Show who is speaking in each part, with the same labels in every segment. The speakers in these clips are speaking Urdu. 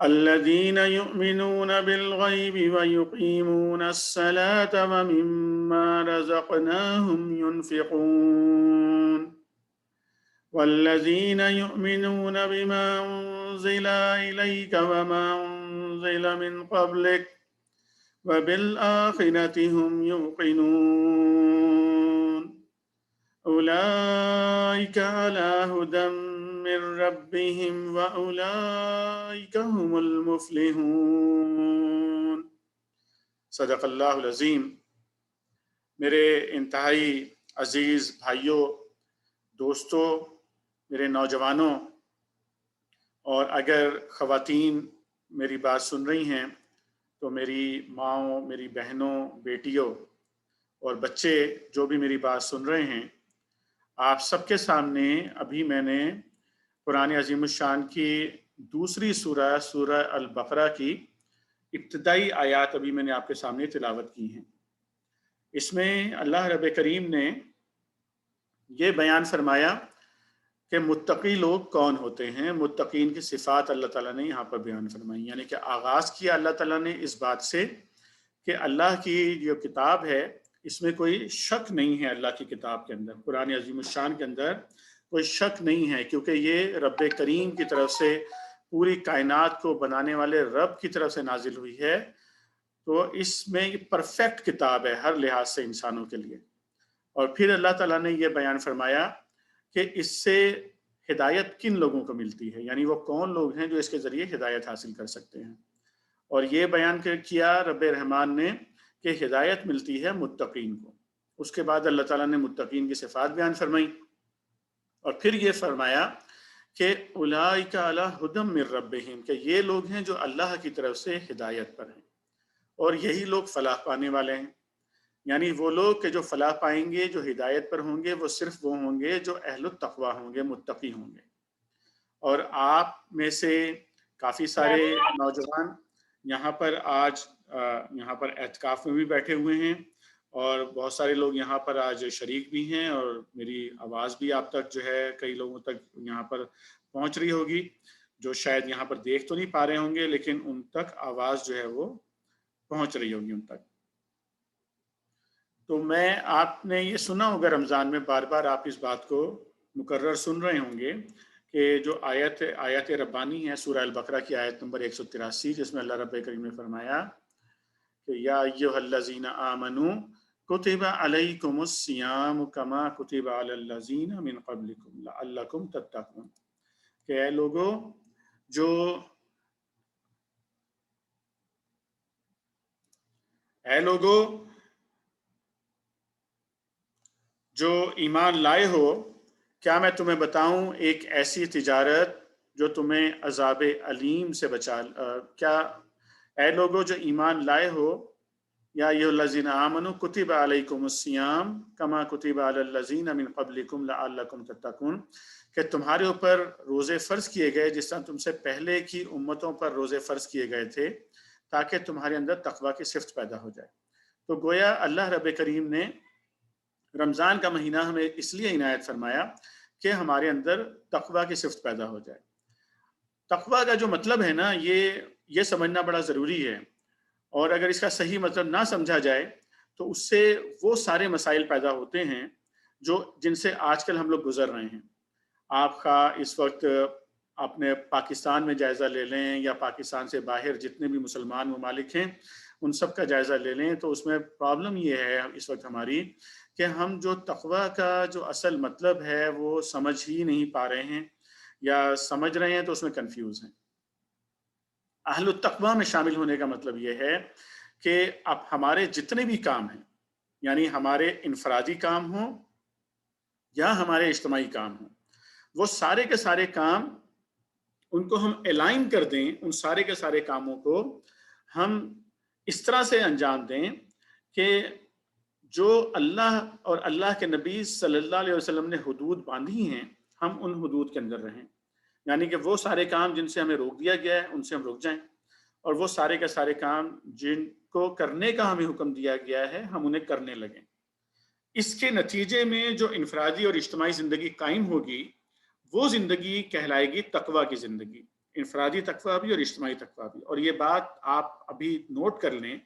Speaker 1: الذين يؤمنون بالغيب ويقيمون الصلاة ومما رزقناهم ينفقون والذين يؤمنون بما أنزل إليك وما أنزل من قبلك وبالآخرة هم يوقنون أولئك على هدى من ربهم وأولئك هم المفلحون۔ صدق اللہ العظیم۔ میرے انتہائی عزیز بھائیوں، دوستوں، میرے نوجوانوں، اور اگر خواتین میری بات سن رہی ہیں تو میری ماؤں، میری بہنوں، بیٹیوں اور بچے جو بھی میری بات سن رہے ہیں، آپ سب کے سامنے ابھی میں نے قرآن عظیم الشان کی دوسری سورہ البقرہ کی ابتدائی آیات ابھی میں نے آپ کے سامنے تلاوت کی ہیں۔ اس میں اللہ رب کریم نے یہ بیان فرمایا کہ متقی لوگ کون ہوتے ہیں، متقین کی صفات اللہ تعالیٰ نے یہاں پر بیان فرمائی، یعنی کہ آغاز کیا اللہ تعالیٰ نے اس بات سے کہ اللہ کی جو کتاب ہے اس میں کوئی شک نہیں ہے، اللہ کی کتاب کے اندر، قرآن عظیم الشان کے اندر کوئی شک نہیں ہے، کیونکہ یہ رب کریم کی طرف سے پوری کائنات کو بنانے والے رب کی طرف سے نازل ہوئی ہے، تو اس میں پرفیکٹ کتاب ہے ہر لحاظ سے انسانوں کے لیے۔ اور پھر اللہ تعالیٰ نے یہ بیان فرمایا کہ اس سے ہدایت کن لوگوں کو ملتی ہے، یعنی وہ کون لوگ ہیں جو اس کے ذریعے ہدایت حاصل کر سکتے ہیں۔ اور یہ بیان کیا رب رحمان نے کہ ہدایت ملتی ہے متقین کو۔ اس کے بعد اللہ تعالیٰ نے متقین کی صفات بیان فرمائی، اور پھر یہ فرمایا کہ اولئک علی ھدی من ربہم، کہ یہ لوگ ہیں جو اللہ کی طرف سے ہدایت پر ہیں، اور یہی لوگ فلاح پانے والے ہیں۔ یعنی وہ لوگ کہ جو فلاح پائیں گے، جو ہدایت پر ہوں گے، وہ صرف وہ ہوں گے جو اہل التقوی ہوں گے، متقی ہوں گے۔ اور آپ میں سے کافی سارے نوجوان یہاں پر آج یہاں پر اعتکاف میں بھی بیٹھے ہوئے ہیں، اور بہت سارے لوگ یہاں پر آج شریک بھی ہیں، اور میری آواز بھی آپ تک جو ہے کئی لوگوں تک یہاں پر پہنچ رہی ہوگی، جو شاید یہاں پر دیکھ تو نہیں پا رہے ہوں گے لیکن ان تک آواز جو ہے وہ پہنچ رہی ہوگی ان تک۔ تو آپ نے یہ سنا ہوگا رمضان میں بار بار آپ اس بات کو مکرر سن رہے ہوں گے کہ جو آیت ربانی ہے سورہ البقرہ کی آیت نمبر 183، جس میں اللہ رب کریم نے فرمایا کہ یا ایھا الذین آمنوا کتب علیکم الصیام کما کتب علی الذین من قبلکم لعلکم تتقون، کہ اے لوگو جو ایمان لائے ہو، کیا میں تمہیں بتاؤں ایک ایسی تجارت جو تمہیں عذاب علیم سے کیا اے لوگو جو ایمان لائے ہو، یا ایھا الذین آمنوا کتب علیکم الصیام کما کتب علی الذین من قبلکم لعلکم تتقون، کہ تمہارے اوپر روزے فرض کیے گئے جس طرح تم سے پہلے کی امتوں پر روزے فرض کیے گئے تھے، تاکہ تمہارے اندر تقوی کی صفت پیدا ہو جائے۔ تو گویا اللہ رب کریم نے رمضان کا مہینہ ہمیں اس لیے عنایت فرمایا کہ ہمارے اندر تقوی کی صفت پیدا ہو جائے۔ تقوی کا جو مطلب ہے نا، یہ سمجھنا بڑا ضروری ہے، اور اگر اس کا صحیح مطلب نہ سمجھا جائے تو اس سے وہ سارے مسائل پیدا ہوتے ہیں جن سے آج کل ہم لوگ گزر رہے ہیں۔ آپ کا اس وقت اپنے پاکستان میں جائزہ لے لیں یا پاکستان سے باہر جتنے بھی مسلمان ممالک ہیں ان سب کا جائزہ لے لیں، تو اس میں پرابلم یہ ہے اس وقت ہماری کہ ہم جو تقوی کا جو اصل مطلب ہے وہ سمجھ ہی نہیں پا رہے ہیں، یا سمجھ رہے ہیں تو اس میں کنفیوز ہیں۔ اہل التقوی میں شامل ہونے کا مطلب یہ ہے کہ اب ہمارے جتنے بھی کام ہیں، یعنی ہمارے انفرادی کام ہوں یا ہمارے اجتماعی کام ہوں، وہ سارے کے سارے کام ان کو ہم الائن کر دیں، ان سارے کے سارے کاموں کو ہم اس طرح سے انجام دیں کہ جو اللہ اور اللہ کے نبی صلی اللہ علیہ وسلم نے حدود باندھی ہیں ہم ان حدود کے اندر رہیں، یعنی کہ وہ سارے کام جن سے ہمیں روک دیا گیا ہے ان سے ہم رک جائیں، اور وہ سارے کے سارے کام جن کو کرنے کا ہمیں حکم دیا گیا ہے ہم انہیں کرنے لگیں۔ اس کے نتیجے میں جو انفرادی اور اجتماعی زندگی قائم ہوگی وہ زندگی کہلائے گی تقویٰ کی زندگی، انفرادی تقویٰ بھی اور اجتماعی تقویٰ بھی۔ اور یہ بات آپ ابھی نوٹ کر لیں،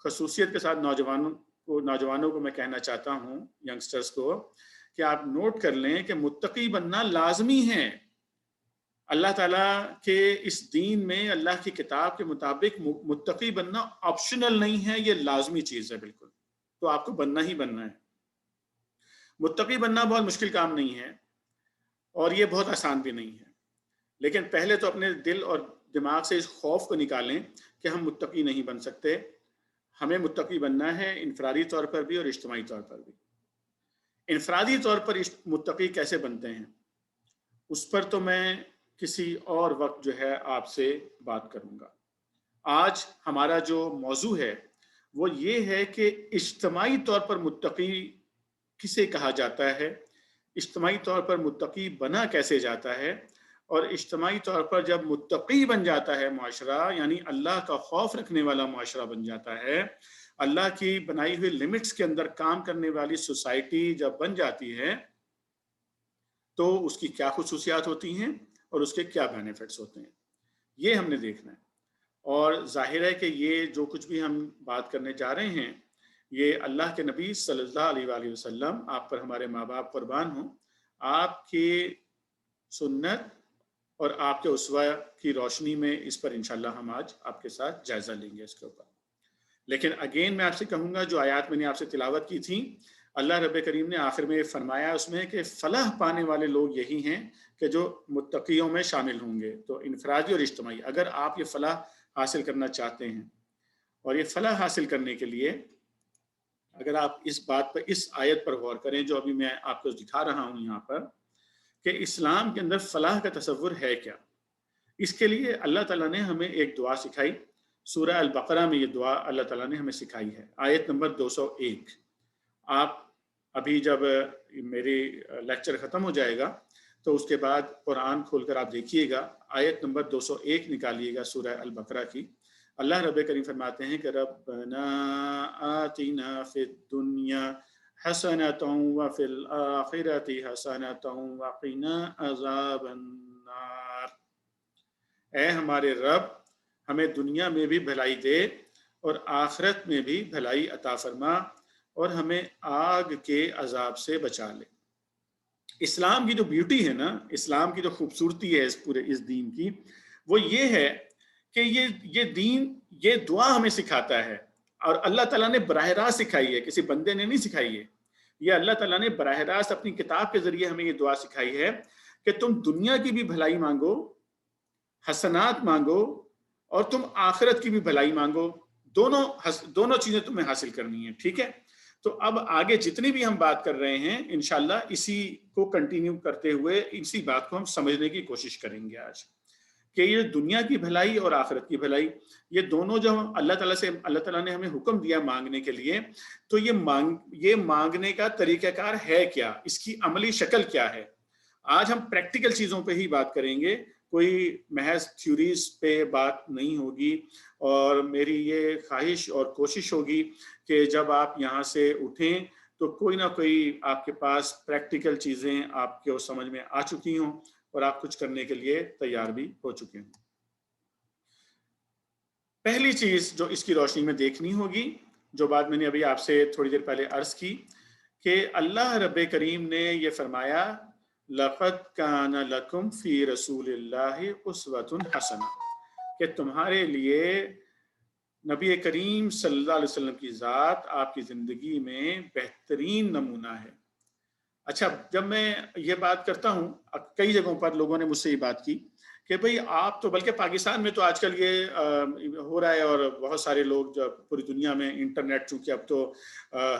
Speaker 1: خصوصیت کے ساتھ نوجوانوں کو میں کہنا چاہتا ہوں، ینگسٹرز کو، کہ آپ نوٹ کر لیں کہ متقی بننا لازمی ہے۔ اللہ تعالیٰ کے اس دین میں اللہ کی کتاب کے مطابق متقی بننا آپشنل نہیں ہے، یہ لازمی چیز ہے بالکل، تو آپ کو بننا ہی بننا ہے۔ متقی بننا بہت مشکل کام نہیں ہے اور یہ بہت آسان بھی نہیں ہے، لیکن پہلے تو اپنے دل اور دماغ سے اس خوف کو نکالیں کہ ہم متقی نہیں بن سکتے۔ ہمیں متقی بننا ہے انفرادی طور پر بھی اور اجتماعی طور پر بھی۔ انفرادی طور پر متقی کیسے بنتے ہیں اس پر تو میں کسی اور وقت جو ہے آپ سے بات کروں گا۔ آج ہمارا جو موضوع ہے وہ یہ ہے کہ اجتماعی طور پر متقی کسے کہا جاتا ہے، اجتماعی طور پر متقی بنا کیسے جاتا ہے، اور اجتماعی طور پر جب متقی بن جاتا ہے معاشرہ، یعنی اللہ کا خوف رکھنے والا معاشرہ بن جاتا ہے، اللہ کی بنائی ہوئی لمٹس کے اندر کام کرنے والی سوسائٹی جب بن جاتی ہے تو اس کی کیا خصوصیات ہوتی ہیں اور اس کے کیا بینیفٹس ہوتے ہیں، یہ ہم نے دیکھنا ہے۔ اور ظاہر ہے کہ یہ جو کچھ بھی ہم بات کرنے جا رہے ہیں یہ اللہ کے نبی صلی اللہ علیہ وآلہ وسلم، آپ پر ہمارے ماں باپ قربان ہوں، آپ کی سنت اور آپ کے اسوہ کی روشنی میں اس پر انشاءاللہ ہم آج آپ کے ساتھ جائزہ لیں گے اس کے اوپر۔ لیکن اگین میں آپ سے کہوں گا، جو آیات میں نے آپ سے تلاوت کی تھی، اللہ رب کریم نے آخر میں فرمایا اس میں کہ فلاح پانے والے لوگ یہی ہیں کہ جو متقیوں میں شامل ہوں گے۔ تو انفرادی اور اجتماعی، اگر آپ یہ فلاح حاصل کرنا چاہتے ہیں، اور یہ فلاح حاصل کرنے کے لیے اگر آپ اس بات پر، اس آیت پر غور کریں جو ابھی میں آپ کو دکھا رہا ہوں یہاں پر، کہ اسلام کے اندر فلاح کا تصور ہے کیا، اس کے لیے اللہ تعالیٰ نے ہمیں ایک دعا سکھائی۔ سورہ البقرہ میں یہ دعا اللہ تعالیٰ نے ہمیں سکھائی ہے، آیت نمبر 201۔ آپ ابھی جب میری لیکچر ختم ہو جائے گا تو اس کے بعد قرآن کھول کر آپ دیکھیے گا، آیت نمبر 201 نکالیے گا سورہ البقرہ کی۔ اللہ رب کریم فرماتے ہیں کہ ربنا آتنا فی الدنیا حسنۃ وفی الآخرۃ حسنۃ وقنا عذاب النار۔ اے ہمارے رب، ہمیں دنیا میں بھی بھلائی دے اور آخرت میں بھی بھلائی عطا فرما، اور ہمیں آگ کے عذاب سے بچا لے۔ اسلام کی جو بیوٹی ہے نا، اسلام کی جو خوبصورتی ہے اس پورے اس دین کی، وہ یہ ہے کہ یہ دین یہ دعا ہمیں سکھاتا ہے، اور اللہ تعالیٰ نے براہ راست سکھائی ہے، کسی بندے نے نہیں سکھائی ہے، یہ اللہ تعالیٰ نے براہ راست اپنی کتاب کے ذریعے ہمیں یہ دعا سکھائی ہے کہ تم دنیا کی بھی بھلائی مانگو، حسنات مانگو، اور تم آخرت کی بھی بھلائی مانگو، دونوں چیزیں تمہیں حاصل کرنی ہیں، ٹھیک ہے؟ تو اب آگے جتنی بھی ہم بات کر رہے ہیں انشاءاللہ اسی کو کنٹینیو کرتے ہوئے اسی بات کو ہم سمجھنے کی کوشش کریں گے آج، کہ یہ دنیا کی بھلائی اور آخرت کی بھلائی، یہ دونوں جو اللہ تعالیٰ نے ہمیں حکم دیا مانگنے کے لیے، تو یہ مانگنے کا طریقہ کار ہے کیا، اس کی عملی شکل کیا ہے۔ آج ہم پریکٹیکل چیزوں پہ ہی بات کریں گے، کوئی محض تھیوریز پہ بات نہیں ہوگی، اور میری یہ خواہش اور کوشش ہوگی کہ جب آپ یہاں سے اٹھیں تو کوئی نہ کوئی آپ کے پاس پریکٹیکل چیزیں آپ کو سمجھ میں آ چکی ہوں اور آپ کچھ کرنے کے لیے تیار بھی ہو چکے ہوں۔ پہلی چیز جو اس کی روشنی میں دیکھنی ہوگی، جو بات میں نے ابھی آپ سے تھوڑی دیر پہلے عرض کی، کہ اللہ رب کریم نے یہ فرمایا لَقَدْ كَانَ لَكُمْ فِي رَسُولِ اللَّهِ أُسْوَةٌ حَسَنَةٌ، کہ تمہارے لیے نبی کریم صلی اللہ علیہ وسلم کی ذات آپ کی زندگی میں بہترین نمونہ ہے۔ اچھا، جب میں یہ بات کرتا ہوں، کئی جگہوں پر لوگوں نے مجھ سے یہ بات کی کہ بھئی آپ تو، بلکہ پاکستان میں تو آج کل یہ ہو رہا ہے، اور بہت سارے لوگ جو پوری دنیا میں انٹرنیٹ، چونکہ اب تو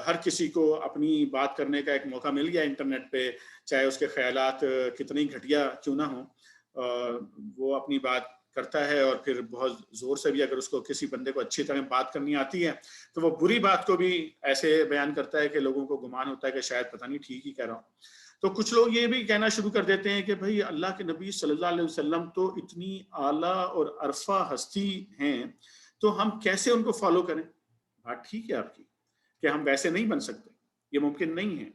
Speaker 1: ہر کسی کو اپنی بات کرنے کا ایک موقع مل گیا انٹرنیٹ پہ، چاہے اس کے خیالات کتنی گھٹیا کیوں نہ ہوں، وہ اپنی بات کرتا ہے, اور پھر بہت زور سے بھی اگر اس کو کسی بندے کو اچھی طرح بات کرنی آتی ہے تو وہ بری بات کو بھی ایسے بیان کرتا ہے کہ لوگوں کو گمان ہوتا ہے کہ شاید پتہ نہیں ٹھیک ہی کہہ رہا ہوں. تو کچھ لوگ یہ بھی کہنا شروع کر دیتے ہیں کہ بھئی اللہ کے نبی صلی اللہ علیہ وسلم تو اتنی اعلیٰ اور عرفہ ہستی ہیں, تو ہم کیسے ان کو فالو کریں؟ بات ٹھیک ہے آپ کی کہ ہم ویسے نہیں بن سکتے, یہ ممکن نہیں ہے,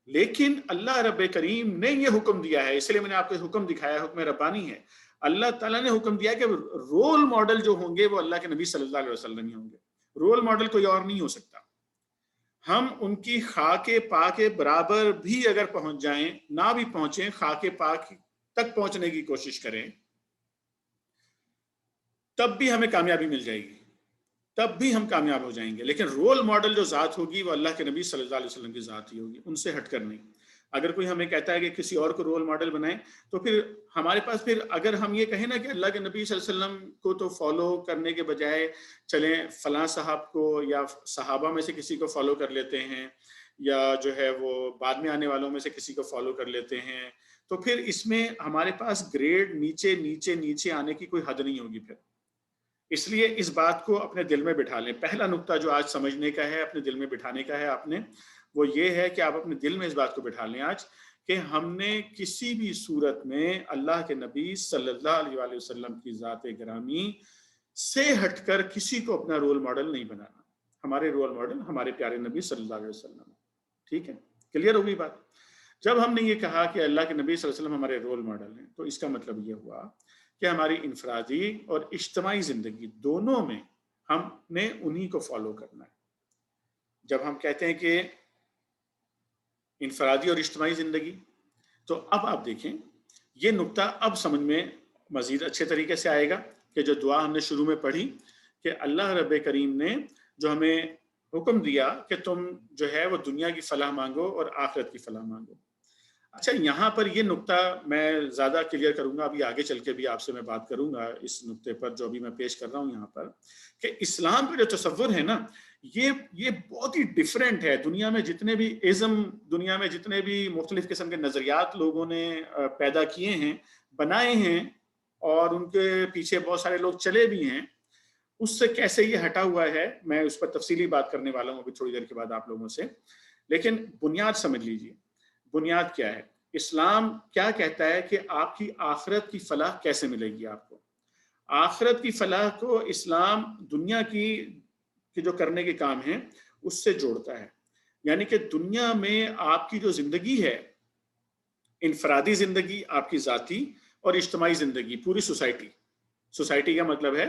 Speaker 1: لیکن اللہ رب کریم نے یہ حکم دیا ہے, اس لیے میں نے آپ کو حکم دکھایا, حکم ربانی ہے. اللہ تعالیٰ نے حکم دیا کہ رول ماڈل جو ہوں گے وہ اللہ کے نبی صلی اللہ علیہ وسلم ہی ہوں گے, رول ماڈل کوئی اور نہیں ہو سکتا. ہم ان کی خاک پاک کے برابر بھی اگر پہنچ جائیں, نہ بھی پہنچیں, خاک پاک تک پہنچنے کی کوشش کریں, تب بھی ہمیں کامیابی مل جائے گی, تب بھی ہم کامیاب ہو جائیں گے. لیکن رول ماڈل جو ذات ہوگی وہ اللہ کے نبی صلی اللہ علیہ وسلم کی ذات ہی ہوگی, ان سے ہٹ کر نہیں. اگر کوئی ہمیں کہتا ہے کہ کسی اور کو رول ماڈل بنائیں, تو پھر ہمارے پاس, پھر اگر ہم یہ کہیں نا کہ اللہ کے نبی صلی اللہ علیہ وسلم کو تو فالو کرنے کے بجائے چلیں فلاں صاحب کو یا صحابہ میں سے کسی کو فالو کر لیتے ہیں, یا جو ہے وہ بعد میں آنے والوں میں سے کسی کو فالو کر لیتے ہیں, تو پھر اس میں ہمارے پاس گریڈ نیچے نیچے نیچے آنے کی کوئی حد نہیں ہوگی پھر. اس لیے اس بات کو اپنے دل میں بٹھا لیں. پہلا نقطہ جو آج سمجھنے کا ہے, اپنے دل میں بٹھانے کا ہے آپ نے, وہ یہ ہے کہ آپ اپنے دل میں اس بات کو بٹھا لیں آج کہ ہم نے کسی بھی صورت میں اللہ کے نبی صلی اللہ علیہ وسلم کی ذات گرامی سے ہٹ کر کسی کو اپنا رول ماڈل نہیں بنانا. ہمارے رول ماڈل ہمارے پیارے نبی صلی اللہ علیہ وسلم. ٹھیک ہے, کلیئر ہوگی بات؟ جب ہم نے یہ کہا کہ اللہ کے نبی صلی اللہ علیہ وسلم ہمارے رول ماڈل ہیں, تو اس کا مطلب یہ ہوا کہ ہماری انفرادی اور اجتماعی زندگی دونوں میں ہم نے انہی کو فالو کرنا ہے. جب ہم کہتے ہیں کہ انفرادی اور اجتماعی زندگی, تو اب آپ دیکھیں یہ نقطہ اب سمجھ میں مزید اچھے طریقے سے آئے گا کہ جو دعا ہم نے شروع میں پڑھی کہ اللہ رب کریم نے جو ہمیں حکم دیا کہ تم جو ہے وہ دنیا کی فلاح مانگو اور آخرت کی فلاح مانگو. اچھا, یہاں پر یہ نقطہ میں زیادہ کلیئر کروں گا, ابھی آگے چل کے بھی آپ سے میں بات کروں گا اس نقطے پر جو ابھی میں پیش کر رہا ہوں یہاں پر, کہ اسلام کا جو تصور ہے نا, یہ بہت ہی ڈیفرنٹ ہے. دنیا میں جتنے بھی ازم, دنیا میں جتنے بھی مختلف قسم کے نظریات لوگوں نے پیدا کیے ہیں, بنائے ہیں, اور ان کے پیچھے بہت سارے لوگ چلے بھی ہیں, اس سے کیسے یہ ہٹا ہوا ہے میں اس پر تفصیلی بات کرنے والا ہوں ابھی تھوڑی دیر کے بعد آپ لوگوں سے. لیکن بنیاد سمجھ لیجیے, بنیاد کیا ہے. اسلام کیا کہتا ہے کہ آپ کی آخرت کی فلاح کیسے ملے گی. آپ کو آخرت کی فلاح کو اسلام دنیا کی جو کرنے کے کام ہیں اس سے جوڑتا ہے. یعنی کہ دنیا میں آپ کی جو زندگی ہے, انفرادی زندگی آپ کی ذاتی, اور اجتماعی زندگی پوری سوسائٹی. سوسائٹی کا مطلب ہے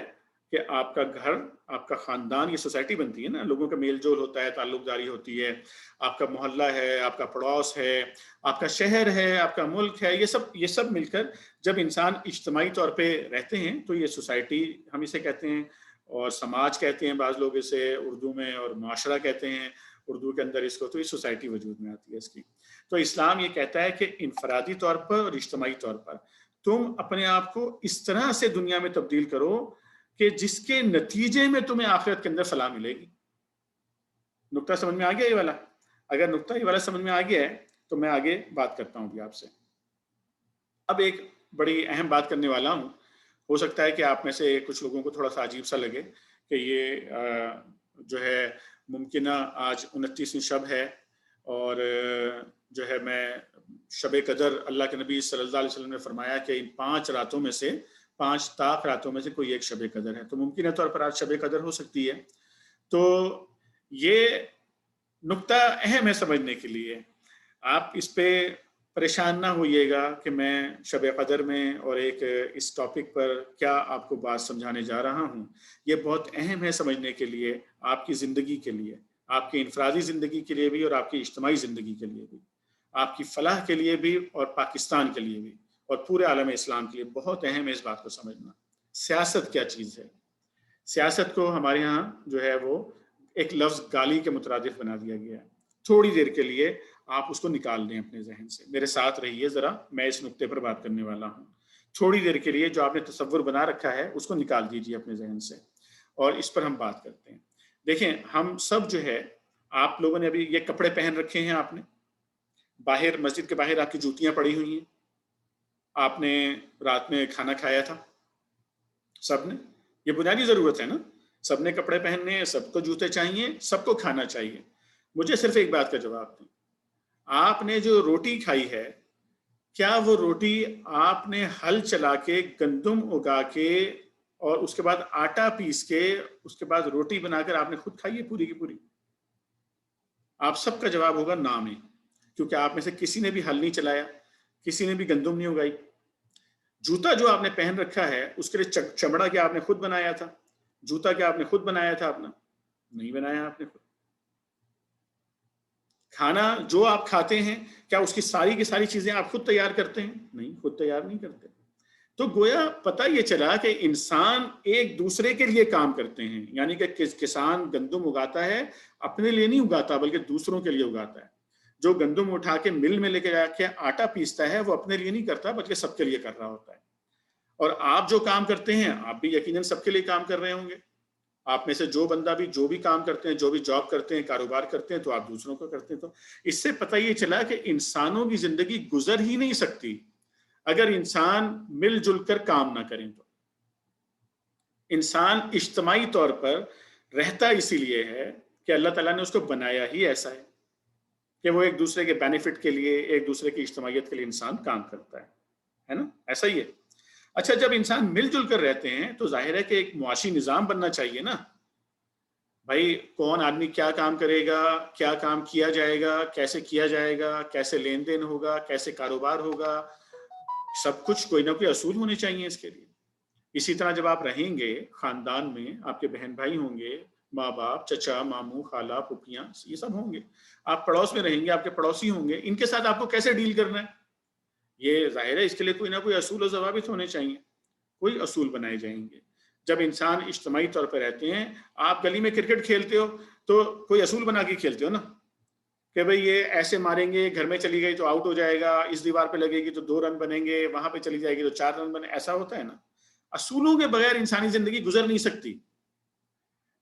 Speaker 1: کہ آپ کا گھر, آپ کا خاندان, یہ سوسائٹی بنتی ہے نا, لوگوں کا میل جول ہوتا ہے, تعلق داری ہوتی ہے, آپ کا محلہ ہے, آپ کا پڑوس ہے, آپ کا شہر ہے, آپ کا ملک ہے, یہ سب مل کر جب انسان اجتماعی طور پہ رہتے ہیں تو یہ سوسائٹی ہم اسے کہتے ہیں, اور سماج کہتے ہیں بعض لوگ اسے اردو میں, اور معاشرہ کہتے ہیں اردو کے اندر اس کو. تو یہ سوسائٹی وجود میں آتی ہے اس کی. تو اسلام یہ کہتا ہے کہ انفرادی طور پر اور اجتماعی طور پر تم اپنے آپ کو اس طرح سے دنیا میں تبدیل کرو کہ جس کے نتیجے میں تمہیں آخرت کے اندر فلاح ملے گی. نقطہ سمجھ میں آ گیا یہ والا؟ اگر نقطہ یہ والا سمجھ میں آ گیا ہے تو میں آگے بات کرتا ہوں بھی آپ سے. اب ایک بڑی اہم بات کرنے والا ہوں, ہو سکتا ہے کہ آپ میں سے کچھ لوگوں کو تھوڑا سا عجیب سا لگے کہ یہ جو ہے ممکنہ آج 29ویں شب ہے, اور جو ہے میں شب قدر, اللہ کے نبی صلی اللہ علیہ وسلم نے فرمایا کہ ان 5 راتوں میں سے 5 طاق راتوں میں سے کوئی ایک شب قدر ہے, تو ممکنہ طور پر آج شب قدر ہو سکتی ہے. تو یہ نقطہ اہم ہے سمجھنے کے لیے. آپ اس پہ پریشان نہ ہوئیے گا کہ میں شب قدر میں اور ایک اس ٹاپک پر کیا آپ کو بات سمجھانے جا رہا ہوں. یہ بہت اہم ہے سمجھنے کے لیے, آپ کی زندگی کے لیے, آپ کی انفرادی زندگی کے لیے بھی, اور آپ کی اجتماعی زندگی کے لیے بھی, آپ کی فلاح کے لیے بھی, اور پاکستان کے لیے بھی, اور پورے عالم اسلام کے لیے بہت اہم ہے اس بات کو سمجھنا. سیاست کیا چیز ہے؟ سیاست کو ہمارے ہاں جو ہے وہ ایک لفظ گالی کے مترادف بنا دیا گیا ہے. تھوڑی دیر کے لیے آپ اس کو نکال دیں اپنے ذہن سے, میرے ساتھ رہیے ذرا, میں اس نقطے پر بات کرنے والا ہوں. تھوڑی دیر کے لیے جو آپ نے تصور بنا رکھا ہے اس کو نکال دیجیے اپنے ذہن سے, اور اس پر ہم بات کرتے ہیں. دیکھیں, ہم سب جو ہے, آپ لوگوں نے ابھی یہ کپڑے پہن رکھے ہیں, آپ نے باہر مسجد کے باہر آپ کی جوتیاں پڑی ہوئی ہیں, آپ نے رات میں کھانا کھایا تھا, سب نے، یہ بنیادی ضرورت ہے نا، سب نے کپڑے پہننے ہیں، سب کو جوتے چاہیے، سب کو کھانا چاہیے۔ مجھے صرف ایک بات کا جواب دیں، آپ نے جو روٹی کھائی ہے، کیا وہ روٹی آپ نے ہل چلا کے، گندم اگا کے، اور اس کے بعد آٹا پیس کے، اس کے بعد روٹی بنا کر آپ نے خود کھائی ہے پوری کی پوری؟ آپ سب کا جواب ہوگا نام ہے، کیونکہ آپ میں سے کسی نے بھی ہل نہیں چلایا، کسی نے بھی گندم نہیں اگائی۔ جوتا جو آپ نے پہن رکھا ہے، اس کے لیے چمڑا کیا آپ نے خود بنایا تھا؟ جوتا کیا آپ نے خود بنایا تھا اپنا؟ نہیں بنایا آپ نے خود۔ کھانا جو آپ کھاتے ہیں، کیا اس کی ساری چیزیں آپ خود تیار کرتے ہیں؟ نہیں، خود تیار نہیں کرتے۔ تو گویا پتہ یہ چلا کہ انسان ایک دوسرے کے لیے کام کرتے ہیں، یعنی کہ کسان گندم اگاتا ہے، اپنے لیے نہیں اگاتا بلکہ دوسروں کے لیے اگاتا ہے۔ جو گندم اٹھا کے مل میں لے کے جا کے آٹا پیستا ہے، وہ اپنے لیے نہیں کرتا بلکہ سب کے لیے کر رہا ہوتا ہے۔ اور آپ جو کام کرتے ہیں، آپ بھی یقیناً سب کے لیے کام کر رہے ہوں گے۔ آپ میں سے جو بندہ بھی جو بھی کام کرتے ہیں، جو بھی جاب کرتے ہیں، کاروبار کرتے ہیں، تو آپ دوسروں کو کرتے ہیں۔ تو اس سے پتہ یہ چلا کہ انسانوں کی زندگی گزر ہی نہیں سکتی اگر انسان مل جل کر کام نہ کریں۔ تو انسان اجتماعی طور پر رہتا اسی لیے ہے کہ اللہ تعالیٰ نے اس کو بنایا ہی ایسا ہے کہ وہ ایک دوسرے کے بینیفٹ کے لیے، ایک دوسرے کی اجتماعیت کے لیے انسان کام کرتا ہے نا؟ ایسا ہی ہے۔ اچھا، جب انسان مل جل کر رہتے ہیں تو ظاہر ہے کہ ایک معاشی نظام بننا چاہیے نا۔ بھائی کون آدمی کیا کام کرے گا، کیا کام کیا جائے گا، کیسے کیا جائے گا، کیسے لین دین ہوگا، کیسے کاروبار ہوگا، سب کچھ کوئی نہ کوئی اصول ہونے چاہیے اس کے لیے۔ اسی طرح جب آپ رہیں گے خاندان میں، آپ کے بہن بھائی ہوں گے، ماں باپ، چچا، ماموں، خالہ، پھوپھیاں، یہ سب ہوں گے۔ آپ پڑوس میں رہیں گے، آپ کے پڑوسی ہوں گے، ان کے ساتھ آپ کو کیسے ڈیل کرنا ہے؟ یہ ظاہر ہے اس کے لیے کوئی نہ کوئی اصول و ضوابط ہونے چاہیے، کوئی اصول بنائے جائیں گے۔ جب انسان اجتماعی طور پہ رہتے ہیں، آپ گلی میں کرکٹ کھیلتے ہو تو کوئی اصول بنا کے کھیلتے ہو نا، کہ بھئی یہ ایسے ماریں گے، گھر میں چلی گئی تو آؤٹ ہو جائے گا، اس دیوار پہ لگے گی تو 2 رن بنیں گے، وہاں پہ چلی جائے گی تو 4 رن بنے، ایسا ہوتا ہے نا۔ اصولوں کے بغیر انسانی زندگی گزر نہیں سکتی۔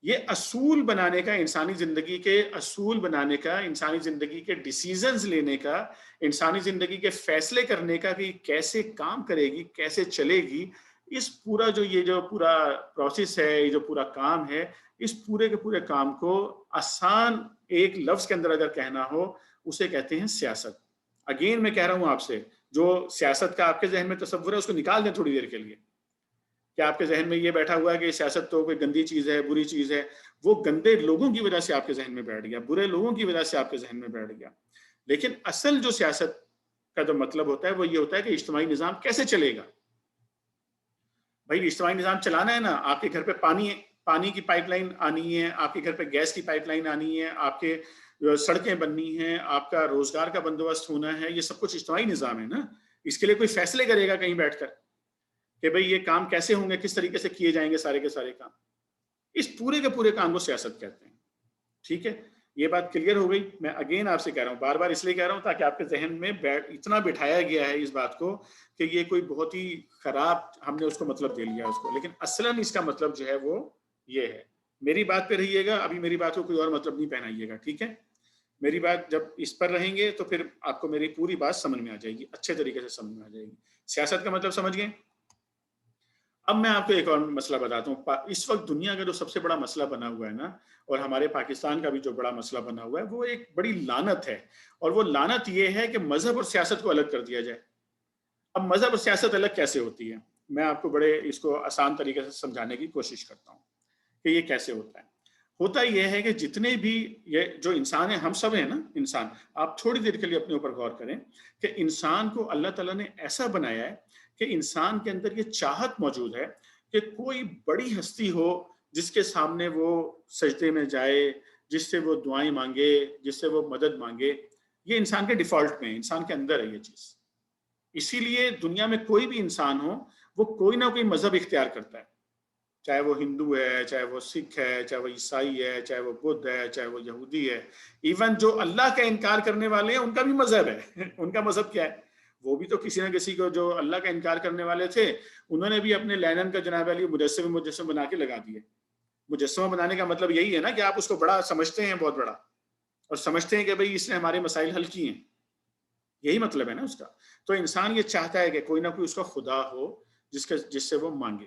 Speaker 1: یہ اصول بنانے کا، انسانی زندگی کے اصول بنانے کا، انسانی زندگی کے ڈیسیزنز لینے کا، انسانی زندگی کے فیصلے کرنے کا کہ کیسے کام کرے گی، کیسے چلے گی، اس پورا یہ جو پورا پروسیس ہے، یہ جو پورا کام ہے، اس پورے کے پورے کام کو آسان ایک لفظ کے اندر اگر کہنا ہو، اسے کہتے ہیں سیاست۔ اگین میں کہہ رہا ہوں آپ سے، جو سیاست کا آپ کے ذہن میں تصور ہے اس کو نکال دیں تھوڑی دیر کے لیے۔ کہ آپ کے ذہن میں یہ بیٹھا ہوا ہے کہ سیاست تو کوئی گندی چیز ہے، بری چیز ہے، وہ گندے لوگوں کی وجہ سے آپ کے ذہن میں بیٹھ گیا، برے لوگوں کی وجہ سے آپ کے ذہن میں بیٹھ گیا۔ لیکن اصل جو سیاست کا جو مطلب ہوتا ہے وہ یہ ہوتا ہے کہ اجتماعی نظام کیسے چلے گا۔ بھائی اجتماعی نظام چلانا ہے نا، آپ کے گھر پہ پانی کی پائپ لائن آنی ہے، آپ کے گھر پہ گیس کی پائپ لائن آنی ہے، آپ کے سڑکیں بننی ہیں، آپ کا روزگار کا بندوبست ہونا ہے، یہ سب کچھ اجتماعی نظام ہے نا۔ اس کے لیے کوئی فیصلے کرے گا کہیں بیٹھ کر کہ بھئی یہ کام کیسے ہوں گے، کس طریقے سے کیے جائیں گے سارے کے سارے کام۔ اس پورے کے پورے کام کو سیاست کہتے ہیں۔ ٹھیک ہے، یہ بات کلیئر ہو گئی۔ میں اگین آپ سے کہہ رہا ہوں، بار بار اس لیے کہہ رہا ہوں تاکہ آپ کے ذہن میں اتنا بٹھایا گیا ہے اس بات کو کہ یہ کوئی بہت ہی خراب ہم نے اس کو مطلب دے لیا اس کو، لیکن اصلاً اس کا مطلب جو ہے وہ یہ ہے۔ میری بات پہ رہیے گا، ابھی میری بات کو کوئی اور مطلب نہیں پہنائیے گا، ٹھیک ہے؟ میری بات جب اس پر رہیں گے تو پھر آپ کو میری پوری بات سمجھ میں آ جائے گی، اچھے طریقے سے سمجھ میں آ جائے گی۔ سیاست کا مطلب سمجھ گئے؟ اب میں آپ کو ایک اور مسئلہ بتاتا ہوں۔ اس وقت دنیا کا جو سب سے بڑا مسئلہ بنا ہوا ہے نا، اور ہمارے پاکستان کا بھی جو بڑا مسئلہ بنا ہوا ہے، وہ ایک بڑی لعنت ہے، اور وہ لعنت یہ ہے کہ مذہب اور سیاست کو الگ کر دیا جائے۔ اب مذہب اور سیاست الگ کیسے ہوتی ہے؟ میں آپ کو بڑے اس کو آسان طریقے سے سمجھانے کی کوشش کرتا ہوں کہ یہ کیسے ہوتا ہے۔ ہوتا یہ ہے کہ جتنے بھی یہ جو انسان ہیں، ہم سب ہیں نا انسان، آپ تھوڑی دیر کے لیے اپنے اوپر غور کریں کہ انسان کو اللہ تعالیٰ نے ایسا بنایا ہے کہ انسان کے اندر یہ چاہت موجود ہے کہ کوئی بڑی ہستی ہو جس کے سامنے وہ سجدے میں جائے، جس سے وہ دعائیں مانگے، جس سے وہ مدد مانگے۔ یہ انسان کے ڈیفالٹ میں، انسان کے اندر ہے یہ چیز۔ اسی لیے دنیا میں کوئی بھی انسان ہو، وہ کوئی نہ کوئی مذہب اختیار کرتا ہے، چاہے وہ ہندو ہے، چاہے وہ سکھ ہے، چاہے وہ عیسائی ہے، چاہے وہ بدھ ہے، چاہے وہ یہودی ہے۔ ایون جو اللہ کا انکار کرنے والے ہیں ان کا بھی مذہب ہے۔ ان کا مذہب کیا ہے؟ وہ بھی تو کسی نہ کسی کو، جو اللہ کا انکار کرنے والے تھے انہوں نے بھی اپنے لینن کا جناب علی مجسمہ بنا کے لگا دیے۔ مجسمہ بنانے کا مطلب یہی ہے نا کہ آپ اس کو بڑا سمجھتے ہیں، بہت بڑا، اور سمجھتے ہیں کہ بھئی اس نے ہمارے مسائل حل کیے ہیں۔ یہی مطلب ہے نا اس کا۔ تو انسان یہ چاہتا ہے کہ کوئی نہ کوئی اس کا خدا ہو جس سے وہ مانگے۔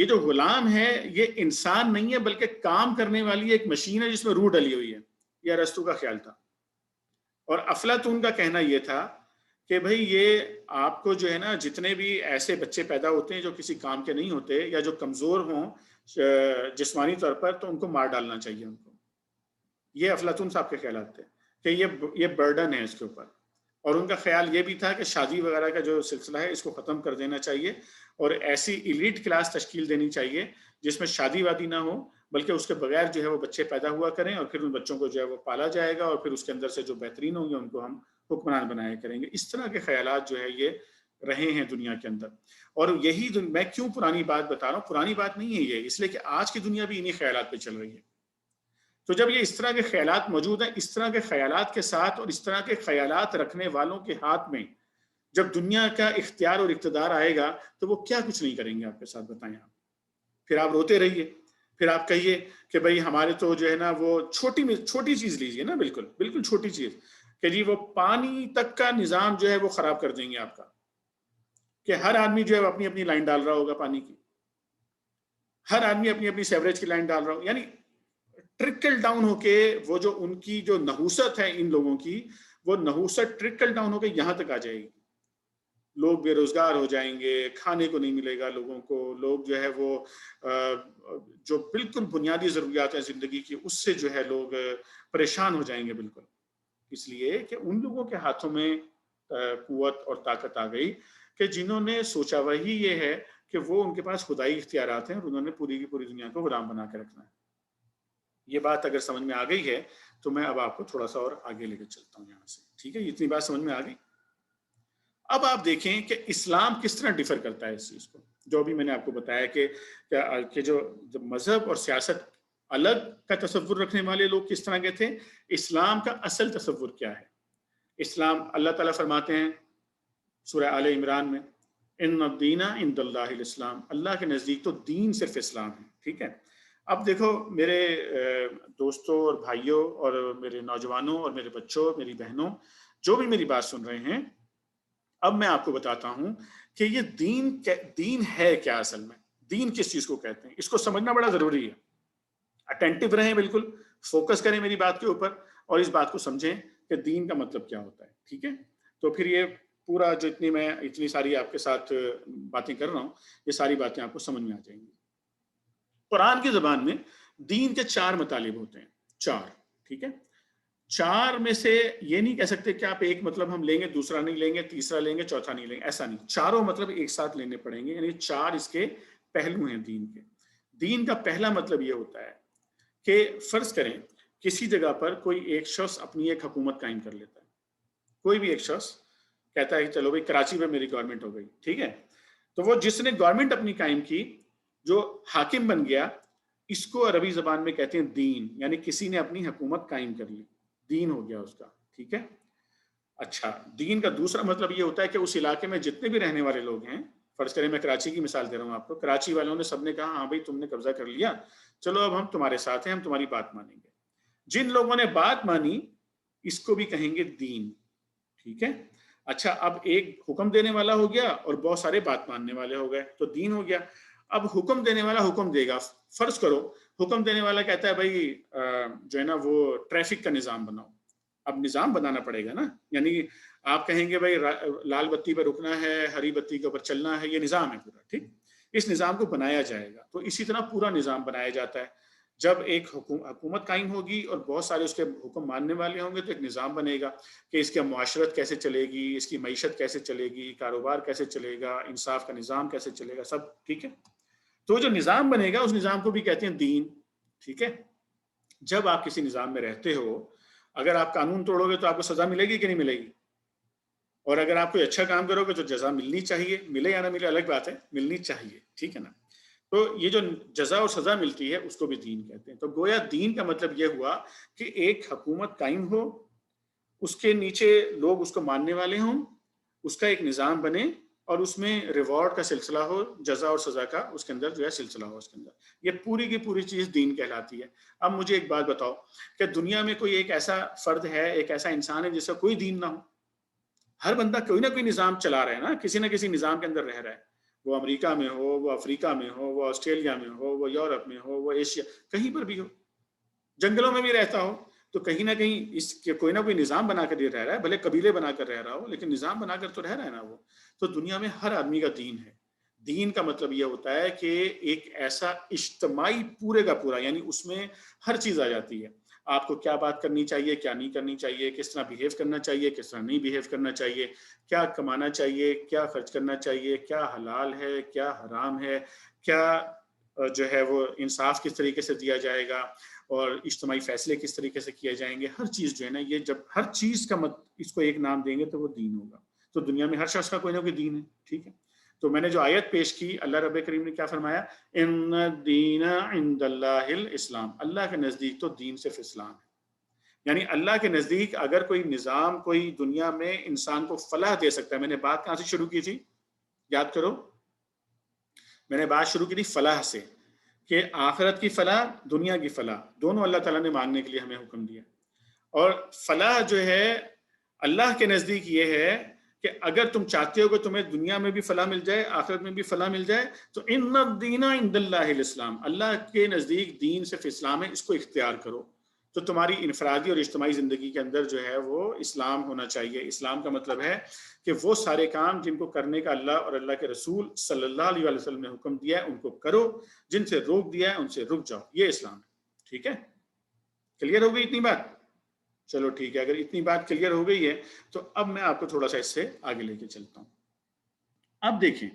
Speaker 1: یہ جو غلام ہے یہ انسان نہیں ہے بلکہ کام کرنے والی ایک مشین ہے جس میں روح ڈلی ہوئی ہے. یہ ارسطو کا خیال تھا. اور افلاطون کا کہنا یہ تھا کہ بھئی یہ آپ کو جو ہے نا جتنے بھی ایسے بچے پیدا ہوتے ہیں جو کسی کام کے نہیں ہوتے یا جو کمزور ہوں جسمانی طور پر، تو ان کو مار ڈالنا چاہیے ان کو. یہ افلاطون صاحب کے خیالات تھے کہ یہ برڈن ہے اس کے اوپر. اور ان کا خیال یہ بھی تھا کہ شادی وغیرہ کا جو سلسلہ ہے اس کو ختم کر دینا چاہیے اور ایسی ایلیٹ کلاس تشکیل دینی چاہیے جس میں شادی وادی نہ ہو بلکہ اس کے بغیر جو ہے وہ بچے پیدا ہوا کریں اور پھر ان بچوں کو جو ہے وہ پالا جائے گا اور پھر اس کے اندر سے جو بہترین ہوں گے ان کو ہم حکمران بنایا کریں گے. اس طرح کے خیالات جو ہے یہ رہے ہیں دنیا کے اندر. اور یہی میں کیوں پرانی بات بتا رہا ہوں، پرانی بات نہیں ہے یہ، اس لیے کہ آج کی دنیا بھی انہی خیالات پہ چل رہی ہے. تو جب یہ اس طرح کے خیالات موجود ہیں، اس طرح کے خیالات کے ساتھ اور اس طرح کے خیالات رکھنے والوں کے ہاتھ میں جب دنیا کا اختیار اور اقتدار آئے گا تو وہ کیا کچھ نہیں کریں گے آپ کے ساتھ، بتائیں آپ. پھر آپ روتے رہیے، پھر آپ کہیے کہ بھئی ہمارے تو جو ہے نا وہ چھوٹی چیز لیجئے نا، بالکل بالکل چھوٹی چیز کہ جی وہ پانی تک کا نظام جو ہے وہ خراب کر دیں گے آپ کا، کہ ہر آدمی جو ہے اپنی اپنی لائن ڈال رہا ہوگا پانی کی، ہر آدمی اپنی اپنی سیوریج کی لائن ڈال رہا ہو. یعنی ٹرکل ڈاؤن ہو کے وہ جو ان کی جو نحوست ہے ان لوگوں کی، وہ نحوست ٹرکل ڈاؤن ہو کے یہاں تک آ جائے گی. لوگ بے روزگار ہو جائیں گے، کھانے کو نہیں ملے گا لوگوں کو، لوگ جو ہے وہ جو بالکل بنیادی ضروریات ہیں زندگی کی اس سے جو ہے لوگ پریشان ہو جائیں گے بالکل. اس لیے کہ ان لوگوں کے ہاتھوں میں قوت اور طاقت آ گئی کہ جنہوں نے سوچا وہی یہ ہے کہ وہ ان کے پاس خدائی اختیارات ہیں اور انہوں نے پوری کی پوری دنیا کو غلام بنا کے رکھنا ہے. یہ بات اگر سمجھ میں آ گئی ہے تو میں اب آپ کو تھوڑا سا اور آگے لے کے چلتا ہوں یہاں سے. ٹھیک ہے، اتنی بات سمجھ میں آ گئی. اب آپ دیکھیں کہ اسلام کس طرح ڈیفر کرتا ہے اس چیز کو، جو بھی میں نے آپ کو بتایا کہ جو مذہب اور سیاست الگ کا تصور رکھنے والے لوگ کس طرح کے تھے، اسلام کا اصل تصور کیا ہے. اسلام اللہ تعالیٰ فرماتے ہیں سورہ آل عمران میں، ان الدین عند اللہ الاسلام، اللہ کے نزدیک تو دین صرف اسلام ہے. ٹھیک ہے. اب دیکھو میرے دوستوں اور بھائیوں اور میرے نوجوانوں اور میرے بچوں، میری بہنوں، جو بھی میری بات سن رہے ہیں، اب میں آپ کو بتاتا ہوں کہ یہ دین ہے کیا اصل میں، دین کس چیز کو کہتے ہیں. اس کو سمجھنا بڑا ضروری ہے. اٹینٹو رہیں، بالکل فوکس کریں میری بات کے اوپر اور اس بات کو سمجھیں کہ دین کا مطلب کیا ہوتا ہے. ٹھیک ہے. تو پھر یہ پورا جو اتنی ساری آپ کے ساتھ باتیں کر رہا ہوں، یہ ساری باتیں آپ کو سمجھ میں آ جائیں گی. قرآن کی زبان میں دین کے 4 مطالب ہوتے ہیں، 4. ٹھیک ہے. 4 میں سے یہ نہیں کہہ سکتے کہ آپ ایک مطلب ہم لیں گے، دوسرا نہیں لیں گے، تیسرا لیں گے، چوتھا نہیں لیں گے. ایسا نہیں، چاروں مطلب ایک ساتھ لینے پڑیں گے. یعنی 4 اس کے پہلو ہیں دین کے. دین کا پہلا مطلب یہ ہوتا ہے کہ فرض کریں کسی جگہ پر کوئی ایک شخص اپنی ایک حکومت قائم کر لیتا ہے. کوئی بھی ایک شخص کہتا ہے کہ چلو بھائی کراچی میں میری گورنمنٹ ہو گئی. ٹھیک ہے. تو وہ جس نے گورنمنٹ اپنی قائم کی، جو حاکم بن گیا، اس کو عربی زبان میں کہتے ہیں دین. یعنی کسی نے اپنی حکومت قائم کر لی، دین ہو گیا اس کا. ٹھیک ہے. اچھا، دین کا دوسرا مطلب یہ ہوتا ہے کہ اس علاقے میں جتنے بھی رہنے والے لوگ ہیں، فرض کریں میں کراچی کی مثال دے رہا ہوں آپ کو، کراچی والوں نے سب نے کہا ہاں بھائی تم نے قبضہ کر لیا، چلو اب ہم تمہارے ساتھ ہیں، ہم تمہاری بات مانیں گے. جن لوگوں نے بات مانی اس کو بھی کہیں گے دین. ٹھیک ہے. اچھا، اب ایک حکم دینے والا ہو گیا اور بہت سارے بات ماننے والے ہو گئے تو دین ہو گیا. اب حکم دینے والا حکم دے گا. فرض کرو حکم دینے والا کہتا ہے بھائی جو ہے نا وہ ٹریفک کا نظام بناؤ. اب نظام بنانا پڑے گا نا. یعنی آپ کہیں گے بھائی لال بتی پہ رکنا ہے، ہری بتی کے اوپر چلنا ہے، یہ نظام ہے پورا. ٹھیک. اس نظام کو بنایا جائے گا. تو اسی طرح پورا نظام بنایا جاتا ہے. جب ایک حکومت قائم ہوگی اور بہت سارے اس کے حکم ماننے والے ہوں گے تو ایک نظام بنے گا کہ اس کی معاشرت کیسے چلے گی، اس کی معیشت کیسے چلے گی، کاروبار کیسے چلے گا، انصاف کا نظام کیسے چلے گا، سب. ٹھیک ہے. تو جو نظام بنے گا اس نظام کو بھی کہتے ہیں دین. ٹھیک ہے. جب آپ کسی نظام میں رہتے ہو، اگر آپ قانون توڑو گے تو آپ کو سزا ملے گی کہ نہیں ملے گی؟ اور اگر آپ کوئی اچھا کام کرو گے تو جزا ملنی چاہیے. ملے یا نہ ملے الگ بات ہے، ملنی چاہیے. ٹھیک ہے نا. تو یہ جو جزا اور سزا ملتی ہے اس کو بھی دین کہتے ہیں. تو گویا دین کا مطلب یہ ہوا کہ ایک حکومت قائم ہو، اس کے نیچے لوگ اس کو ماننے والے ہوں، اس کا ایک نظام بنے اور اس میں ریوارڈ کا سلسلہ ہو، جزا اور سزا کا اس کے اندر جو ہے سلسلہ ہو. اس کے اندر یہ پوری کی پوری چیز دین کہلاتی ہے. اب مجھے ایک بات بتاؤ کہ دنیا میں کوئی ایک ایسا فرد ہے، ایک ایسا انسان ہے جس کا کوئی دین نہ ہو؟ ہر بندہ کوئی نہ کوئی نظام چلا رہا ہے نا، کسی نہ کسی نظام کے اندر رہ رہا ہے. وہ امریکہ میں ہو، وہ افریقہ میں ہو، وہ آسٹریلیا میں ہو، وہ یورپ میں ہو، وہ ایشیا، کہیں پر بھی ہو، جنگلوں میں بھی رہتا ہو، تو کہیں نہ کہیں اس کے کوئی نہ کوئی نظام بنا کر رہ رہا ہے، بھلے قبیلے بنا کر رہ رہا ہو لیکن نظام بنا کر تو رہ رہا ہے نا وہ. تو دنیا میں ہر آدمی کا دین ہے. دین کا مطلب یہ ہوتا ہے کہ ایک ایسا اجتماعی پورے کا پورا، یعنی اس میں ہر چیز آ جاتی ہے. آپ کو کیا بات کرنی چاہیے، کیا نہیں کرنی چاہیے، کس طرح بیہیو کرنا چاہیے، کس طرح نہیں بیہیو کرنا چاہیے، کیا کمانا چاہیے، کیا خرچ کرنا چاہیے، کیا حلال ہے، کیا حرام ہے، کیا جو ہے وہ انصاف کس طریقے سے دیا جائے گا، اور اجتماعی فیصلے کس طریقے سے کیے جائیں گے. ہر چیز جو ہے نا، یہ جب ہر چیز کا اس کو ایک نام دیں گے تو وہ دین ہوگا. تو دنیا میں ہر شخص کا کوئی نہ کوئی دین ہے. ٹھیک ہے. تو میں نے جو آیت پیش کی، اللہ رب کریم نے کیا فرمایا؟ ان الدین عند اللہ الاسلام، اللہ کے نزدیک تو دین صرف اسلام ہے. یعنی اللہ کے نزدیک اگر کوئی نظام، کوئی دنیا میں انسان کو فلاح دے سکتا ہے. میں نے بات کہاں سے شروع کی تھی؟ یاد کرو، میں نے بات شروع کی تھی فلاح سے، کہ آخرت کی فلاح، دنیا کی فلاح، دونوں اللہ تعالیٰ نے ماننے کے لیے ہمیں حکم دیا. اور فلاح جو ہے اللہ کے نزدیک یہ ہے کہ اگر تم چاہتے ہو کہ تمہیں دنیا میں بھی فلاح مل جائے، آخرت میں بھی فلاح مل جائے، تو ان الدین عند اللہ الاسلام، اللہ کے نزدیک دین صرف اسلام ہے، اس کو اختیار کرو. تو تمہاری انفرادی اور اجتماعی زندگی کے اندر جو ہے وہ اسلام ہونا چاہیے. اسلام کا مطلب ہے کہ وہ سارے کام جن کو کرنے کا اللہ اور اللہ کے رسول صلی اللہ علیہ وسلم نے حکم دیا ہے ان کو کرو، جن سے روک دیا ہے ان سے رک جاؤ. یہ اسلام ہے. ٹھیک ہے، کلیئر ہو گئی اتنی بات؟ چلو ٹھیک ہے. اگر اتنی بات کلیئر ہو گئی ہے تو اب میں آپ کو تھوڑا سا اس سے آگے لے کے چلتا ہوں. اب دیکھیں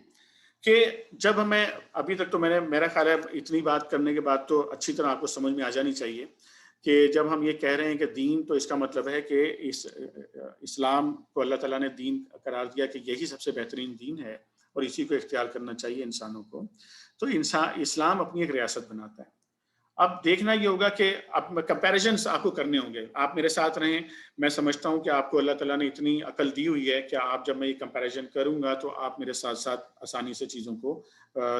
Speaker 1: کہ جب ہمیں ابھی تک تو میرا خیال ہے اتنی بات کرنے کے بعد تو اچھی طرح آپ کو سمجھ میں آ جانی چاہیے کہ جب ہم یہ کہہ رہے ہیں کہ دین، تو اس کا مطلب ہے کہ اسلام کو اللہ تعالیٰ نے دین قرار دیا کہ یہی سب سے بہترین دین ہے اور اسی کو اختیار کرنا چاہیے انسانوں کو. تو اسلام اپنی ایک ریاست بناتا ہے. اب دیکھنا یہ ہوگا کہ اب کمپیریزنس آپ کو کرنے ہوں گے. آپ میرے ساتھ رہیں. میں سمجھتا ہوں کہ آپ کو اللہ تعالیٰ نے اتنی عقل دی ہوئی ہے کہ آپ جب میں یہ کمپیریزن کروں گا تو آپ میرے ساتھ ساتھ آسانی سے چیزوں کو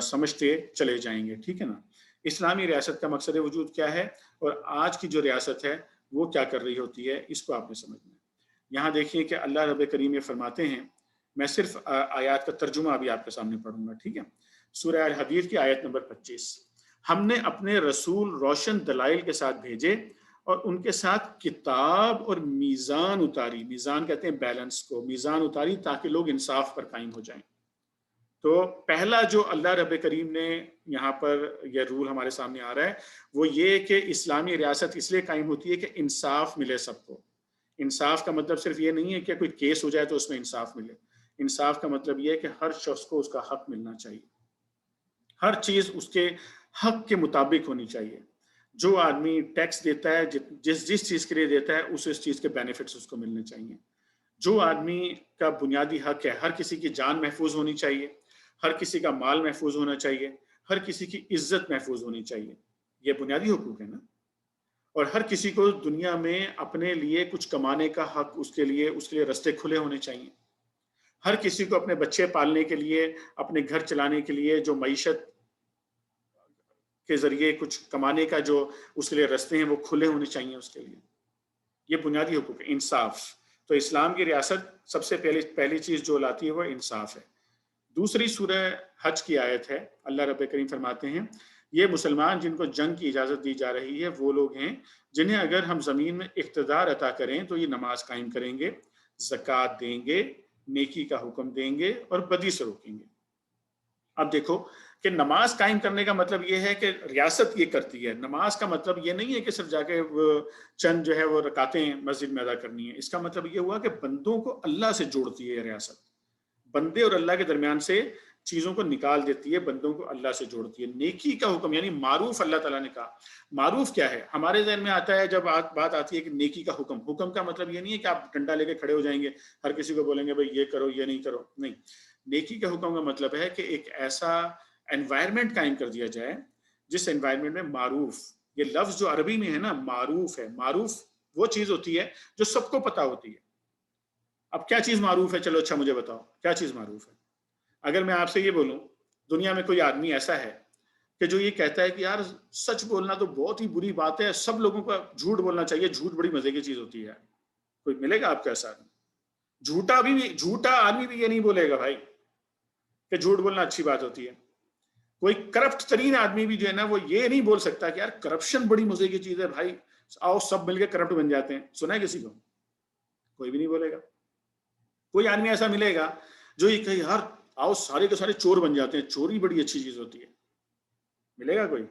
Speaker 1: سمجھتے چلے جائیں گے. ٹھیک ہے نا. اسلامی ریاست کا مقصد وجود کیا ہے اور آج کی جو ریاست ہے وہ کیا کر رہی ہوتی ہے، اس کو آپ نے سمجھنا ہے. یہاں دیکھیے کہ اللہ رب کریم یہ فرماتے ہیں، میں صرف آیات کا ترجمہ ابھی آپ کے سامنے پڑھوں گا. ٹھیک ہے. سورہ الحدید کی آیت نمبر 25، ہم نے اپنے رسول روشن دلائل کے ساتھ بھیجے اور ان کے ساتھ کتاب اور میزان اتاری. میزان کہتے ہیں بیلنس کو. میزان اتاری تاکہ لوگ انصاف پر قائم ہو جائیں. تو پہلا جو اللہ رب کریم نے یہاں پر یہ رول ہمارے سامنے آ رہا ہے وہ یہ کہ اسلامی ریاست اس لیے قائم ہوتی ہے کہ انصاف ملے سب کو. انصاف کا مطلب صرف یہ نہیں ہے کہ کوئی کیس ہو جائے تو اس میں انصاف ملے. انصاف کا مطلب یہ ہے کہ ہر شخص کو اس کا حق ملنا چاہیے. ہر چیز اس کے حق کے مطابق ہونی چاہیے. جو آدمی ٹیکس دیتا ہے، جس چیز کے لیے دیتا ہے، اس چیز کے بینیفٹس اس کو ملنے چاہیے. جو آدمی کا بنیادی حق ہے، ہر کسی کی جان محفوظ ہونی چاہیے، ہر کسی کا مال محفوظ ہونا چاہیے، ہر کسی کی عزت محفوظ ہونی چاہیے. یہ بنیادی حقوق ہے نا. اور ہر کسی کو دنیا میں اپنے لیے کچھ کمانے کا حق، اس کے لیے رستے کھلے ہونے چاہیے. ہر کسی کو اپنے بچے پالنے کے لیے، اپنے گھر چلانے کے لیے، جو معیشت کے ذریعے کچھ کمانے کا جو اس کے لیے رستے ہیں وہ کھلے ہونے چاہیے اس کے لیے. یہ بنیادی حقوق ہے. انصاف. تو اسلام کی ریاست سب سے پہلی چیز جو لاتی ہے وہ انصاف ہے. دوسری سورہ حج کی آیت ہے. اللہ رب کریم فرماتے ہیں، یہ مسلمان جن کو جنگ کی اجازت دی جا رہی ہے وہ لوگ ہیں جنہیں اگر ہم زمین میں اقتدار عطا کریں تو یہ نماز قائم کریں گے، زکوٰۃ دیں گے، نیکی کا حکم دیں گے اور بدی سے روکیں گے. اب دیکھو کہ نماز قائم کرنے کا مطلب یہ ہے کہ ریاست یہ کرتی ہے. نماز کا مطلب یہ نہیں ہے کہ صرف جا کے چند جو ہے وہ رکعتیں مسجد میں ادا کرنی ہے. اس کا مطلب یہ ہوا کہ بندوں کو اللہ سے جوڑتی ہے ریاست. بندے اور اللہ کے درمیان سے چیزوں کو نکال دیتی ہے، بندوں کو اللہ سے جوڑتی ہے. نیکی کا حکم یعنی معروف. اللہ تعالیٰ نے کہا معروف کیا ہے؟ ہمارے ذہن میں آتا ہے جب بات آتی ہے کہ نیکی کا حکم. حکم کا مطلب یہ نہیں ہے کہ آپ ڈنڈا لے کے کھڑے ہو جائیں گے، ہر کسی کو بولیں گے بھائی یہ کرو یہ نہیں کرو. نہیں. نیکی کا حکم کا مطلب ہے کہ ایک ایسا انوائرمنٹ قائم کر دیا جائے جس انوائرمنٹ میں معروف، یہ لفظ جو عربی میں ہے نا معروف ہے. معروف وہ چیز ہوتی ہے جو سب کو پتا ہوتی ہے. اب کیا چیز معروف ہے؟ چلو اچھا مجھے بتاؤ کیا چیز معروف ہے. اگر میں آپ سے یہ بولوں دنیا میں کوئی آدمی ایسا ہے کہ جو یہ کہتا ہے کہ یار سچ بولنا تو بہت ہی بری بات ہے، سب لوگوں کو جھوٹ بولنا چاہیے، جھوٹ بڑی مزے کی چیز ہوتی ہے، کوئی ملے گا آپ کو ایسا آدمی؟ جھوٹا آدمی بھی یہ نہیں بولے گا بھائی کہ جھوٹ بولنا اچھی بات ہوتی ہے. کوئی کرپٹ ترین آدمی بھی جو ہے نا وہ یہ نہیں بول سکتا کہ یار کرپشن بڑی مزے کی چیز ہے بھائی، آؤ سب مل کے کرپٹ بن جاتے ہیں. سنا ہے کسی کو؟ کوئی بھی نہیں بولے گا. کوئی آدمی ایسا ملے گا جو یہ کہے یار آؤ سارے کے سارے چور بن جاتے ہیں، چوری بڑی اچھی چیز ہوتی ہے. ملے گا کوئی؟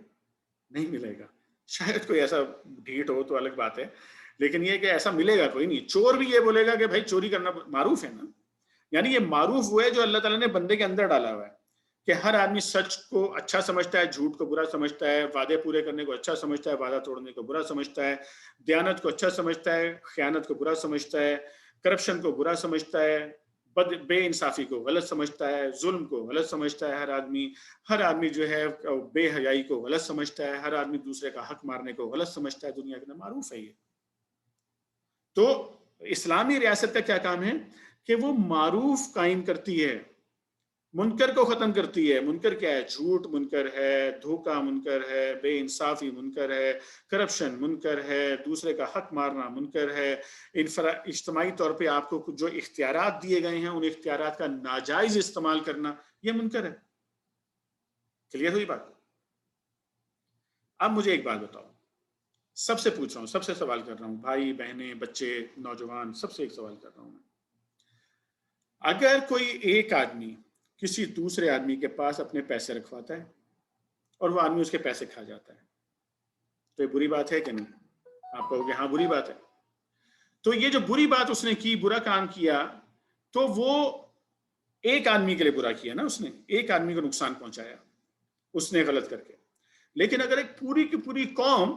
Speaker 1: نہیں ملے گا. شاید کوئی ایسا ڈھیٹ ہو تو الگ بات ہے، لیکن یہ کہ ایسا ملے گا کوئی نہیں. چور بھی یہ بولے گا کہ بھائی چوری کرنا معروف ہے نا. یعنی یہ معروف وہ ہے جو اللہ تعالیٰ نے بندے کے اندر ڈالا ہوا ہے کہ ہر آدمی سچ کو اچھا سمجھتا ہے، جھوٹ کو برا سمجھتا ہے، وعدے پورے کرنے کو اچھا سمجھتا ہے، وعدہ توڑنے کو برا سمجھتا ہے، دیانت کو اچھا سمجھتا ہے، خیانت کو برا سمجھتا ہے، کرپشن کو برا سمجھتا ہے، بے انصافی کو غلط سمجھتا ہے، ظلم کو غلط سمجھتا ہے. ہر آدمی جو ہے بے حیائی کو غلط سمجھتا ہے، ہر آدمی دوسرے کا حق مارنے کو غلط سمجھتا ہے. دنیا کے اندر معروف ہے یہ. تو اسلامی ریاست کا کیا کام ہے کہ وہ معروف قائم کرتی ہے، منکر کو ختم کرتی ہے. منکر کیا ہے؟ جھوٹ منکر ہے، دھوکہ منکر ہے، بے انصافی منکر ہے، کرپشن منکر ہے، دوسرے کا حق مارنا منکر ہے. اجتماعی طور پہ آپ کو جو اختیارات دیے گئے ہیں ان اختیارات کا ناجائز استعمال کرنا یہ منکر ہے. کلیئر ہوئی بات؟ اب مجھے ایک بات بتاؤ، سب سے پوچھ رہا ہوں، سب سے سوال کر رہا ہوں، بھائی بہنیں بچے نوجوان سب سے ایک سوال کر رہا ہوں. اگر کوئی ایک آدمی کسی دوسرے آدمی کے پاس اپنے پیسے رکھواتا ہے اور وہ آدمی اس کے پیسے کھا جاتا ہے تو یہ بری بات ہے کہ نہیں؟ آپ کہو گے ہاں بری بات ہے. تو یہ جو بری بات اس نے کی، برا کام کیا، تو وہ ایک آدمی کے لیے برا کیا نا، اس نے ایک آدمی کو نقصان پہنچایا اس نے غلط کر کے. لیکن اگر ایک پوری کی پوری قوم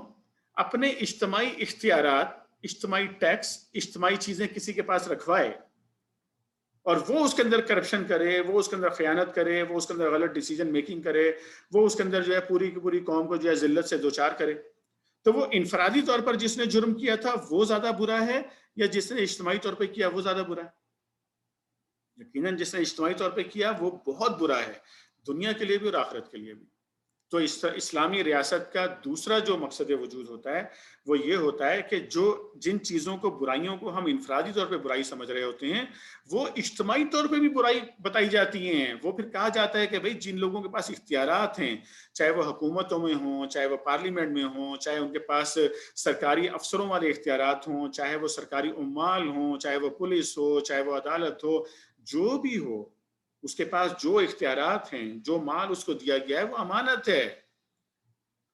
Speaker 1: اپنے اجتماعی اختیارات، اجتماعی ٹیکس، اجتماعی چیزیں کسی کے پاس رکھوائے اور وہ اس کے اندر کرپشن کرے، وہ اس کے اندر خیانت کرے، وہ اس کے اندر غلط ڈیسیجن میکنگ کرے، وہ اس کے اندر جو ہے پوری کی پوری قوم کو جو ہے ذلت سے دوچار کرے، تو وہ انفرادی طور پر جس نے جرم کیا تھا وہ زیادہ برا ہے یا جس نے اجتماعی طور پہ کیا وہ زیادہ برا ہے؟ یقیناً جس نے اجتماعی طور پہ کیا وہ بہت برا ہے، دنیا کے لیے بھی اور آخرت کے لیے بھی. تو اسلامی ریاست کا دوسرا جو مقصد وجود ہوتا ہے وہ یہ ہوتا ہے کہ جن چیزوں کو، برائیوں کو ہم انفرادی طور پہ برائی سمجھ رہے ہوتے ہیں وہ اجتماعی طور پہ بھی برائی بتائی جاتی ہیں. وہ پھر کہا جاتا ہے کہ بھئی جن لوگوں کے پاس اختیارات ہیں، چاہے وہ حکومتوں میں ہوں، چاہے وہ پارلیمنٹ میں ہوں، چاہے ان کے پاس سرکاری افسروں والے اختیارات ہوں، چاہے وہ سرکاری عمال ہوں، چاہے وہ پولیس ہو، چاہے وہ عدالت ہو، جو بھی ہو، اس کے پاس جو اختیارات ہیں، جو مال اس کو دیا گیا ہے وہ امانت ہے.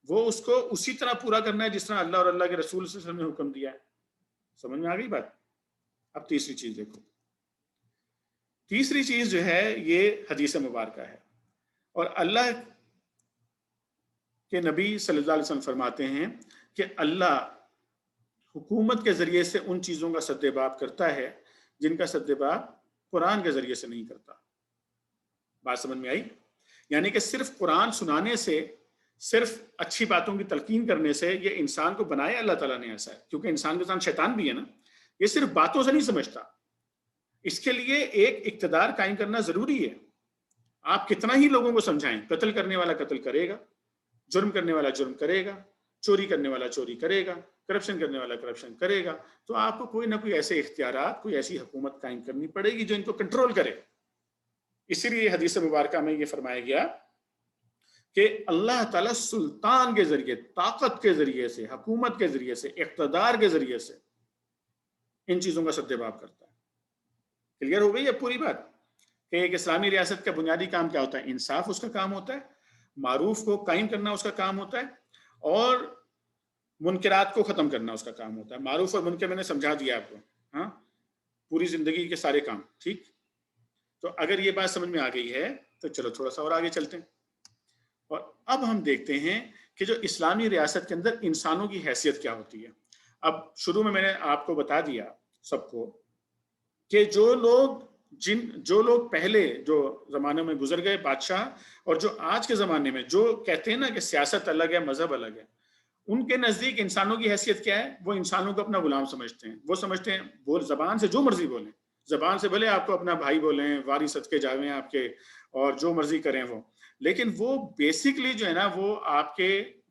Speaker 1: وہ اس کو اسی طرح پورا کرنا ہے جس طرح اللہ اور اللہ کے رسول صلی اللہ علیہ وسلم نے حکم دیا ہے. سمجھ میں آ گئی بات؟ اب تیسری چیز دیکھو. تیسری چیز جو ہے یہ حدیث مبارکہ ہے، اور اللہ کے نبی صلی اللہ علیہ وسلم فرماتے ہیں کہ اللہ حکومت کے ذریعے سے ان چیزوں کا سدباب کرتا ہے جن کا سدباب قرآن کے ذریعے سے نہیں کرتا. بات سمجھ میں آئی؟ یعنی کہ صرف قرآن سنانے سے، صرف اچھی باتوں کی تلقین کرنے سے یہ انسان کو بنایا اللہ تعالیٰ نے ایسا ہے، کیونکہ انسان کے ساتھ شیطان بھی ہے نا، یہ صرف باتوں سے نہیں سمجھتا. اس کے لیے ایک اقتدار قائم کرنا ضروری ہے. آپ کتنا ہی لوگوں کو سمجھائیں، قتل کرنے والا قتل کرے گا، جرم کرنے والا جرم کرے گا، چوری کرنے والا چوری کرے گا، کرپشن کرنے والا کرپشن کرے گا. تو آپ کو کوئی نہ کوئی ایسے اختیارات، کوئی ایسی حکومت قائم کرنی پڑے گی جو ان کو کنٹرول کرے. اسی لیے حدیث مبارکہ میں یہ فرمایا گیا کہ اللہ تعالیٰ سلطان کے ذریعے، طاقت کے ذریعے سے، حکومت کے ذریعے سے، اقتدار کے ذریعے سے ان چیزوں کا سدباب کرتا ہے. کلیئر ہو گئی ہے پوری بات کہ ایک اسلامی ریاست کا بنیادی کام کیا ہوتا ہے؟ انصاف اس کا کام ہوتا ہے، معروف کو قائم کرنا اس کا کام ہوتا ہے، اور منکرات کو ختم کرنا اس کا کام ہوتا ہے. معروف اور منکر میں نے سمجھا دیا آپ کو، ہاں، پوری زندگی کے سارے کام. ٹھیک؟ تو اگر یہ بات سمجھ میں آ گئی ہے تو چلو تھوڑا سا اور آگے چلتے ہیں. اور اب ہم دیکھتے ہیں کہ جو اسلامی ریاست کے اندر انسانوں کی حیثیت کیا ہوتی ہے. اب شروع میں نے آپ کو بتا دیا سب کو کہ جو لوگ پہلے جو زمانے میں گزر گئے بادشاہ، اور جو آج کے زمانے میں جو کہتے ہیں نا کہ سیاست الگ ہے، مذہب الگ ہے، ان کے نزدیک انسانوں کی حیثیت کیا ہے؟ وہ انسانوں کو اپنا غلام سمجھتے ہیں. وہ سمجھتے ہیں زبان سے جو مرضی بولیں، زبان سے بھلے آپ کو اپنا بھائی بولیں، واری صدقے جاویں آپ کے، اور جو مرضی کریں وہ، لیکن وہ بیسکلی جو ہے نا وہ آپ کے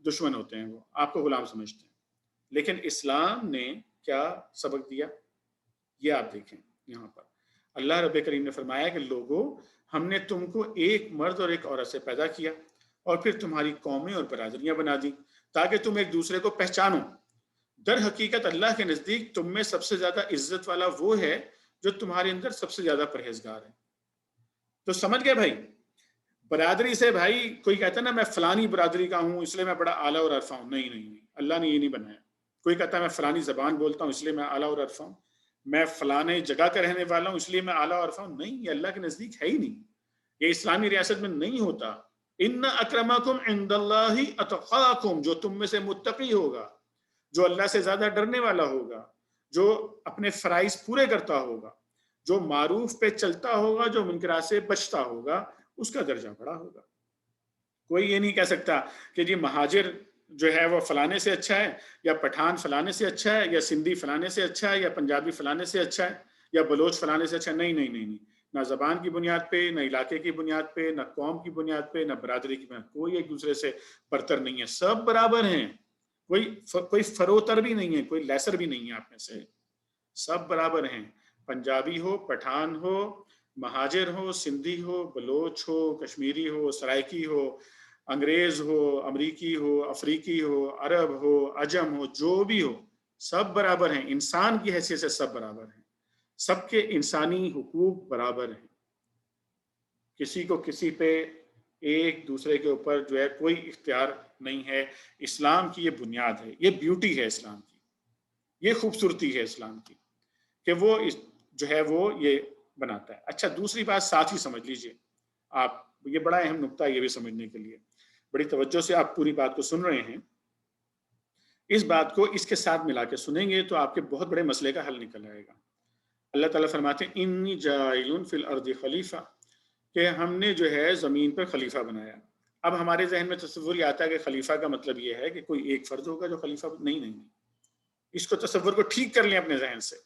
Speaker 1: دشمن ہوتے ہیں، وہ آپ کو غلام سمجھتے ہیں. لیکن اسلام نے کیا سبق دیا یہ آپ دیکھیں. یہاں پر اللہ رب کریم نے فرمایا کہ لوگوں، ہم نے تم کو ایک مرد اور ایک عورت سے پیدا کیا اور پھر تمہاری قومیں اور برادریاں بنا دی تاکہ تم ایک دوسرے کو پہچانو۔ در حقیقت اللہ کے نزدیک تم میں سب سے زیادہ عزت والا وہ ہے جو تمہارے اندر سب سے زیادہ پرہیزگار ہے۔ تو سمجھ گئے بھائی، برادری سے بھائی کوئی کہتا ہے نا میں فلانی برادری کا ہوں اس لیے میں بڑا اعلیٰ اور عرفہ ہوں، نہیں نہیں نہیں، اللہ نے یہ نہیں بنایا۔ کوئی کہتا ہے میں فلانی زبان بولتا ہوں اس لیے میں اعلیٰ اور عرفہ ہوں، میں فلانے جگہ کا رہنے والا ہوں اس لیے میں اعلیٰ اور عرفہ ہوں، نہیں، یہ اللہ کے نزدیک ہے ہی نہیں، یہ اسلامی ریاست میں نہیں ہوتا۔ ان اکرمکم عند اللہ اتقاکم، جو تم میں سے متقی ہوگا، جو اللہ سے زیادہ ڈرنے والا ہوگا، جو اپنے فرائض پورے کرتا ہوگا، جو معروف پہ چلتا ہوگا، جو منکرات سے بچتا ہوگا، اس کا درجہ بڑا ہوگا۔ کوئی یہ نہیں کہہ سکتا کہ جی مہاجر جو ہے وہ فلانے سے اچھا ہے، یا پٹھان فلانے سے اچھا ہے، یا سندھی فلانے سے اچھا ہے، یا پنجابی فلانے سے اچھا ہے، یا بلوچ فلانے سے اچھا ہے۔ نہیں نہیں نہیں نہیں، نہ زبان کی بنیاد پہ، نہ علاقے کی بنیاد پہ، نہ قوم کی بنیاد پہ، نہ برادری کی بنیاد پہ، کوئی ایک دوسرے سے برتر نہیں ہے، سب برابر ہیں، کوئی فروتر بھی نہیں ہے، کوئی لیسر بھی نہیں ہے آپ میں سے، سب برابر ہیں۔ پنجابی ہو، پٹھان ہو، مہاجر ہو، سندھی ہو، بلوچ ہو، کشمیری ہو، سرائکی ہو، انگریز ہو، امریکی ہو، افریقی ہو، عرب ہو، عجم ہو، جو بھی ہو، سب برابر ہیں، انسان کی حیثیت سے سب برابر ہیں، سب کے انسانی حقوق برابر ہیں، کسی کو کسی پہ ایک دوسرے کے اوپر جو ہے کوئی اختیار نہیں ہے۔ اسلام کی یہ بنیاد ہے، یہ بیوٹی ہے اسلام کی، یہ خوبصورتی ہے اسلام کی کہ وہ جو ہے وہ یہ بناتا ہے۔ اچھا دوسری بات ساتھ ہی سمجھ لیجئے آپ، یہ بڑا اہم نقطہ ہے یہ بھی سمجھنے کے لیے، بڑی توجہ سے آپ پوری بات کو سن رہے ہیں، اس بات کو اس کے ساتھ ملا کے سنیں گے تو آپ کے بہت بڑے مسئلے کا حل نکل آئے گا۔ اللہ تعالیٰ فرماتے ہیں انی جاعل فی الارض خلیفہ، کہ ہم نے جو ہے زمین پر خلیفہ بنایا۔ اب ہمارے ذہن میں تصور یہ آتا ہے کہ خلیفہ کا مطلب یہ ہے کہ کوئی ایک فرد ہوگا جو خلیفہ، نہیں نہیں نہیں، اس کو تصور کو ٹھیک کر لیں اپنے ذہن سے۔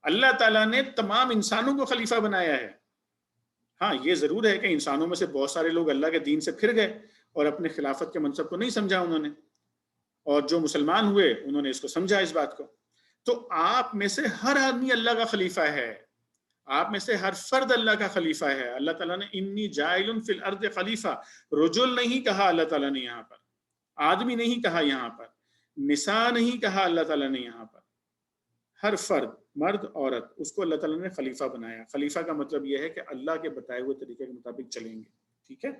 Speaker 1: اللہ تعالیٰ نے تمام انسانوں کو خلیفہ بنایا ہے۔ ہاں یہ ضرور ہے کہ انسانوں میں سے بہت سارے لوگ اللہ کے دین سے پھر گئے اور اپنے خلافت کے منصب کو نہیں سمجھا انہوں نے، اور جو مسلمان ہوئے انہوں نے اس کو سمجھا اس بات کو۔ تو آپ میں سے ہر آدمی اللہ کا خلیفہ ہے، آپ میں سے ہر فرد اللہ کا خلیفہ ہے۔ اللہ تعالیٰ نے انی جاعل فی الارض خلیفہ، رجل نہیں کہا اللہ تعالیٰ نے یہاں پر، آدمی نہیں کہا یہاں پر، نساء نہیں کہا اللہ تعالیٰ نے یہاں پر، ہر فرد، مرد عورت، اس کو اللہ تعالیٰ نے خلیفہ بنایا۔ خلیفہ کا مطلب یہ ہے کہ اللہ کے بتائے ہوئے طریقے کے مطابق چلیں گے، ٹھیک ہے۔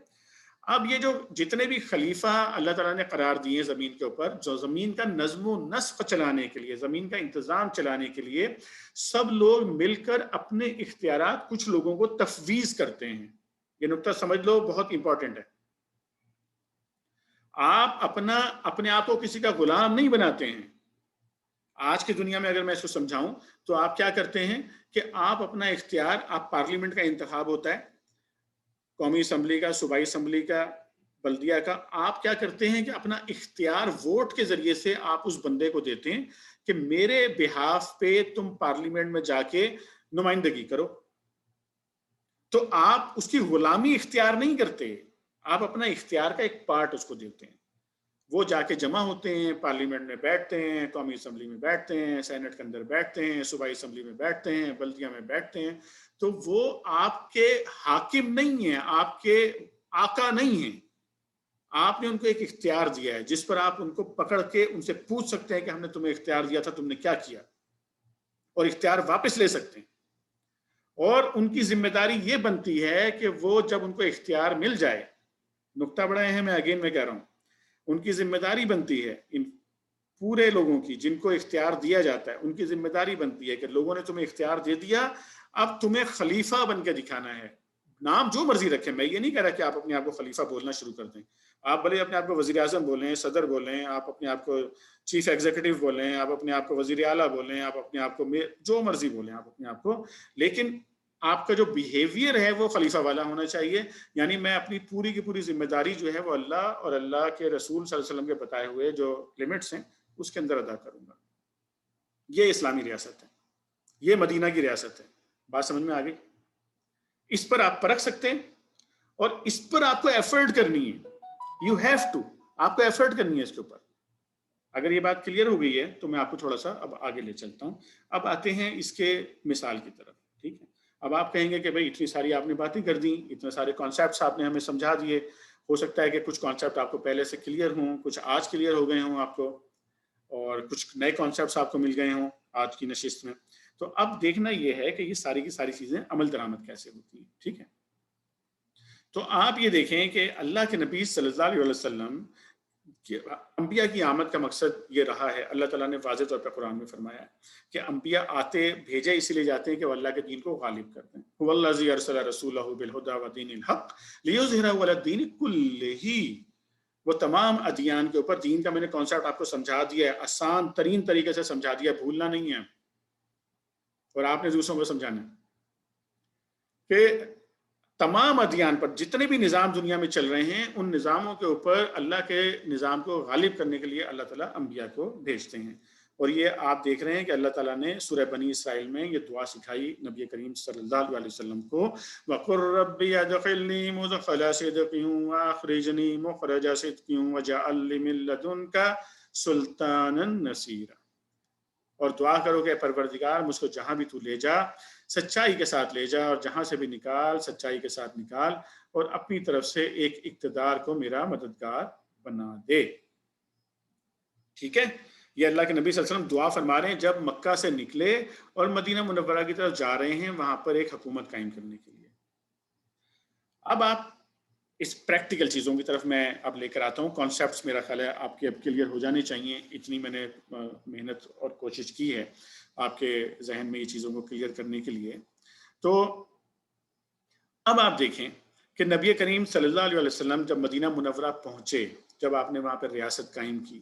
Speaker 1: اب یہ جو جتنے بھی خلیفہ اللہ تعالیٰ نے قرار دیے زمین کے اوپر، جو زمین کا نظم و نسق چلانے کے لیے، زمین کا انتظام چلانے کے لیے، سب لوگ مل کر اپنے اختیارات کچھ لوگوں کو تفویض کرتے ہیں۔ یہ نقطہ سمجھ لو، بہت امپورٹنٹ ہے۔ آپ اپنے آپ کو کسی کا غلام نہیں بناتے ہیں۔ آج کی دنیا میں اگر میں اس کو سمجھاؤں تو آپ کیا کرتے ہیں کہ آپ اپنا اختیار، آپ پارلیمنٹ کا انتخاب ہوتا ہے، قومی اسمبلی کا، صوبائی اسمبلی کا، بلدیہ کا، آپ کیا کرتے ہیں کہ اپنا اختیار ووٹ کے ذریعے سے آپ اس بندے کو دیتے ہیں کہ میرے بہاف پہ تم پارلیمنٹ میں جا کے نمائندگی کرو۔ تو آپ اس کی غلامی اختیار نہیں کرتے، آپ اپنا اختیار کا ایک پارٹ اس کو دیتے ہیں۔ وہ جا کے جمع ہوتے ہیں، پارلیمنٹ میں بیٹھتے ہیں، قومی اسمبلی میں بیٹھتے ہیں، سینٹ کے اندر بیٹھتے ہیں، صوبائی اسمبلی میں بیٹھتے ہیں، بلدیہ میں بیٹھتے ہیں۔ تو وہ آپ کے حاکم نہیں ہیں، آپ کے آقا نہیں ہیں، آپ نے ان کو ایک اختیار دیا ہے جس پر آپ ان کو پکڑ کے ان سے پوچھ سکتے ہیں کہ ہم نے تمہیں اختیار دیا تھا، تم نے کیا کیا، اور اختیار واپس لے سکتے ہیں۔ اور ان کی ذمہ داری یہ بنتی ہے کہ وہ جب ان کو اختیار مل جائے، نقطہ بڑا اہم ہے، اگین میں کہہ رہا ہوں، ان کی ذمہ داری بنتی ہے، ان پورے لوگوں کی جن کو اختیار دیا جاتا ہے، ان کی ذمہ داری بنتی ہے کہ لوگوں نے تمہیں اختیار دے دیا، اب تمہیں خلیفہ بن کے دکھانا ہے۔ نام جو مرضی رکھیں، میں یہ نہیں کہہ رہا کہ آپ اپنے آپ کو خلیفہ بولنا شروع کر دیں، آپ بھلے اپنے آپ کو وزیر اعظم بولیں، صدر بولیں، آپ اپنے آپ کو چیف ایگزیکٹو بولیں، آپ اپنے آپ کو وزیر اعلیٰ بولیں، آپ اپنے آپ کو جو مرضی بولیں آپ اپنے آپ کو، لیکن آپ کا جو بیہیویئر ہے وہ خلیفہ والا ہونا چاہیے۔ یعنی میں اپنی پوری کی پوری ذمہ داری جو ہے وہ اللہ اور اللہ کے رسول صلی اللہ علیہ وسلم کے بتائے ہوئے جو لمٹس ہیں اس کے اندر ادا کروں گا۔ یہ اسلامی ریاست ہے، یہ مدینہ کی ریاست ہے۔ بات سمجھ میں آ گئی؟ اس پر آپ پرکھ سکتے ہیں، اور اس پر آپ کو ایفرٹ کرنی ہے، یو ہیو ٹو، آپ کو ایفرٹ کرنی ہے اس کے اوپر۔ اگر یہ بات کلیئر ہو گئی ہے تو میں آپ کو تھوڑا سا اب آگے لے چلتا ہوں۔ اب آتے ہیں اس کے مثال کی طرف، ٹھیک ہے۔ اب آپ کہیں گے کہ بھائی اتنی ساری آپ نے باتیں کر دیں، اتنے سارے کانسیپٹس آپ نے ہمیں سمجھا دیے، ہو سکتا ہے کہ کچھ کانسیپٹ آپ کو پہلے سے کلیئر ہوں، کچھ آج کلیئر ہو گئے ہوں آپ کو، اور کچھ نئے کانسیپٹس آپ کو مل گئے ہوں آج کی نشست میں. تو اب دیکھنا یہ ہے کہ یہ ساری کی ساری چیزیں عمل درآمد کیسے ہوتی ہیں. ٹھیک ہے، تو آپ یہ دیکھیں کہ اللہ کے نبی صلی اللہ علیہ وسلم انبیاء کی آمد کا مقصد یہ رہا ہے. اللہ تعالیٰ نے واضح طور پر قرآن میں فرمایا ہے کہ انبیاء آتے بھیجے اسی لیے جاتے ہیں کہ وہ اللہ کے دین کو غالب کرتے ہیں. هو الذی ارسل رسولہ بالہدی ودین الحق لیظہرہ علی الدین کلہ. وہ تمام ادیان کے اوپر، دین کا میں نے کانسیپٹ آپ کو سمجھا دیا ہے، آسان ترین طریقے سے سمجھا دیا ہے، بھولنا نہیں ہے، اور آپ نے دوسروں کو سمجھانا ہے کہ تمام ادیان پر جتنے بھی نظام دنیا میں چل رہے ہیں ان نظاموں کے اوپر اللہ کے نظام کو غالب کرنے کے لیے اللہ تعالیٰ انبیاء کو بھیجتے ہیں. اور یہ آپ دیکھ رہے ہیں کہ اللہ تعالیٰ نے سورہ بنی اسرائیل میں یہ دعا سکھائی نبی کریم صلی اللہ علیہ وسلم کو، وَقُلْ رَبِّ ادْخِلْنِي مُدْخَلَ صِدْقٍ وَأَخْرِجْنِي مُخْرَجَ صِدْقٍ وَاجْعَل لِّي مِن لَّدُنكَ سُلْطَانًا نَصِيرًا. اور دعا کرو کہ پروردگار مجھ کو جہاں بھی تو لے جا سچائی کے ساتھ لے جا، اور جہاں سے بھی نکال سچائی کے ساتھ نکال، اور اپنی طرف سے ایک اقتدار کو میرا مددگار بنا دے. ٹھیک ہے، یہ اللہ کے نبی صلی اللہ علیہ وسلم دعا فرما رہے ہیں جب مکہ سے نکلے اور مدینہ منورہ کی طرف جا رہے ہیں وہاں پر ایک حکومت قائم کرنے کے لیے. اب آپ اس پریکٹیکل چیزوں کی طرف میں اب لے کر آتا ہوں. کانسیپٹس میرا خیال ہے آپ کے اب کلیئر ہو جانے چاہیے، اتنی میں نے محنت اور کوشش کی ہے آپ کے ذہن میں یہ چیزوں کو کلیئر کرنے کے لیے. تو اب آپ دیکھیں کہ نبی کریم صلی اللہ علیہ وسلم جب مدینہ منورہ پہنچے، جب آپ نے وہاں پر ریاست قائم کی،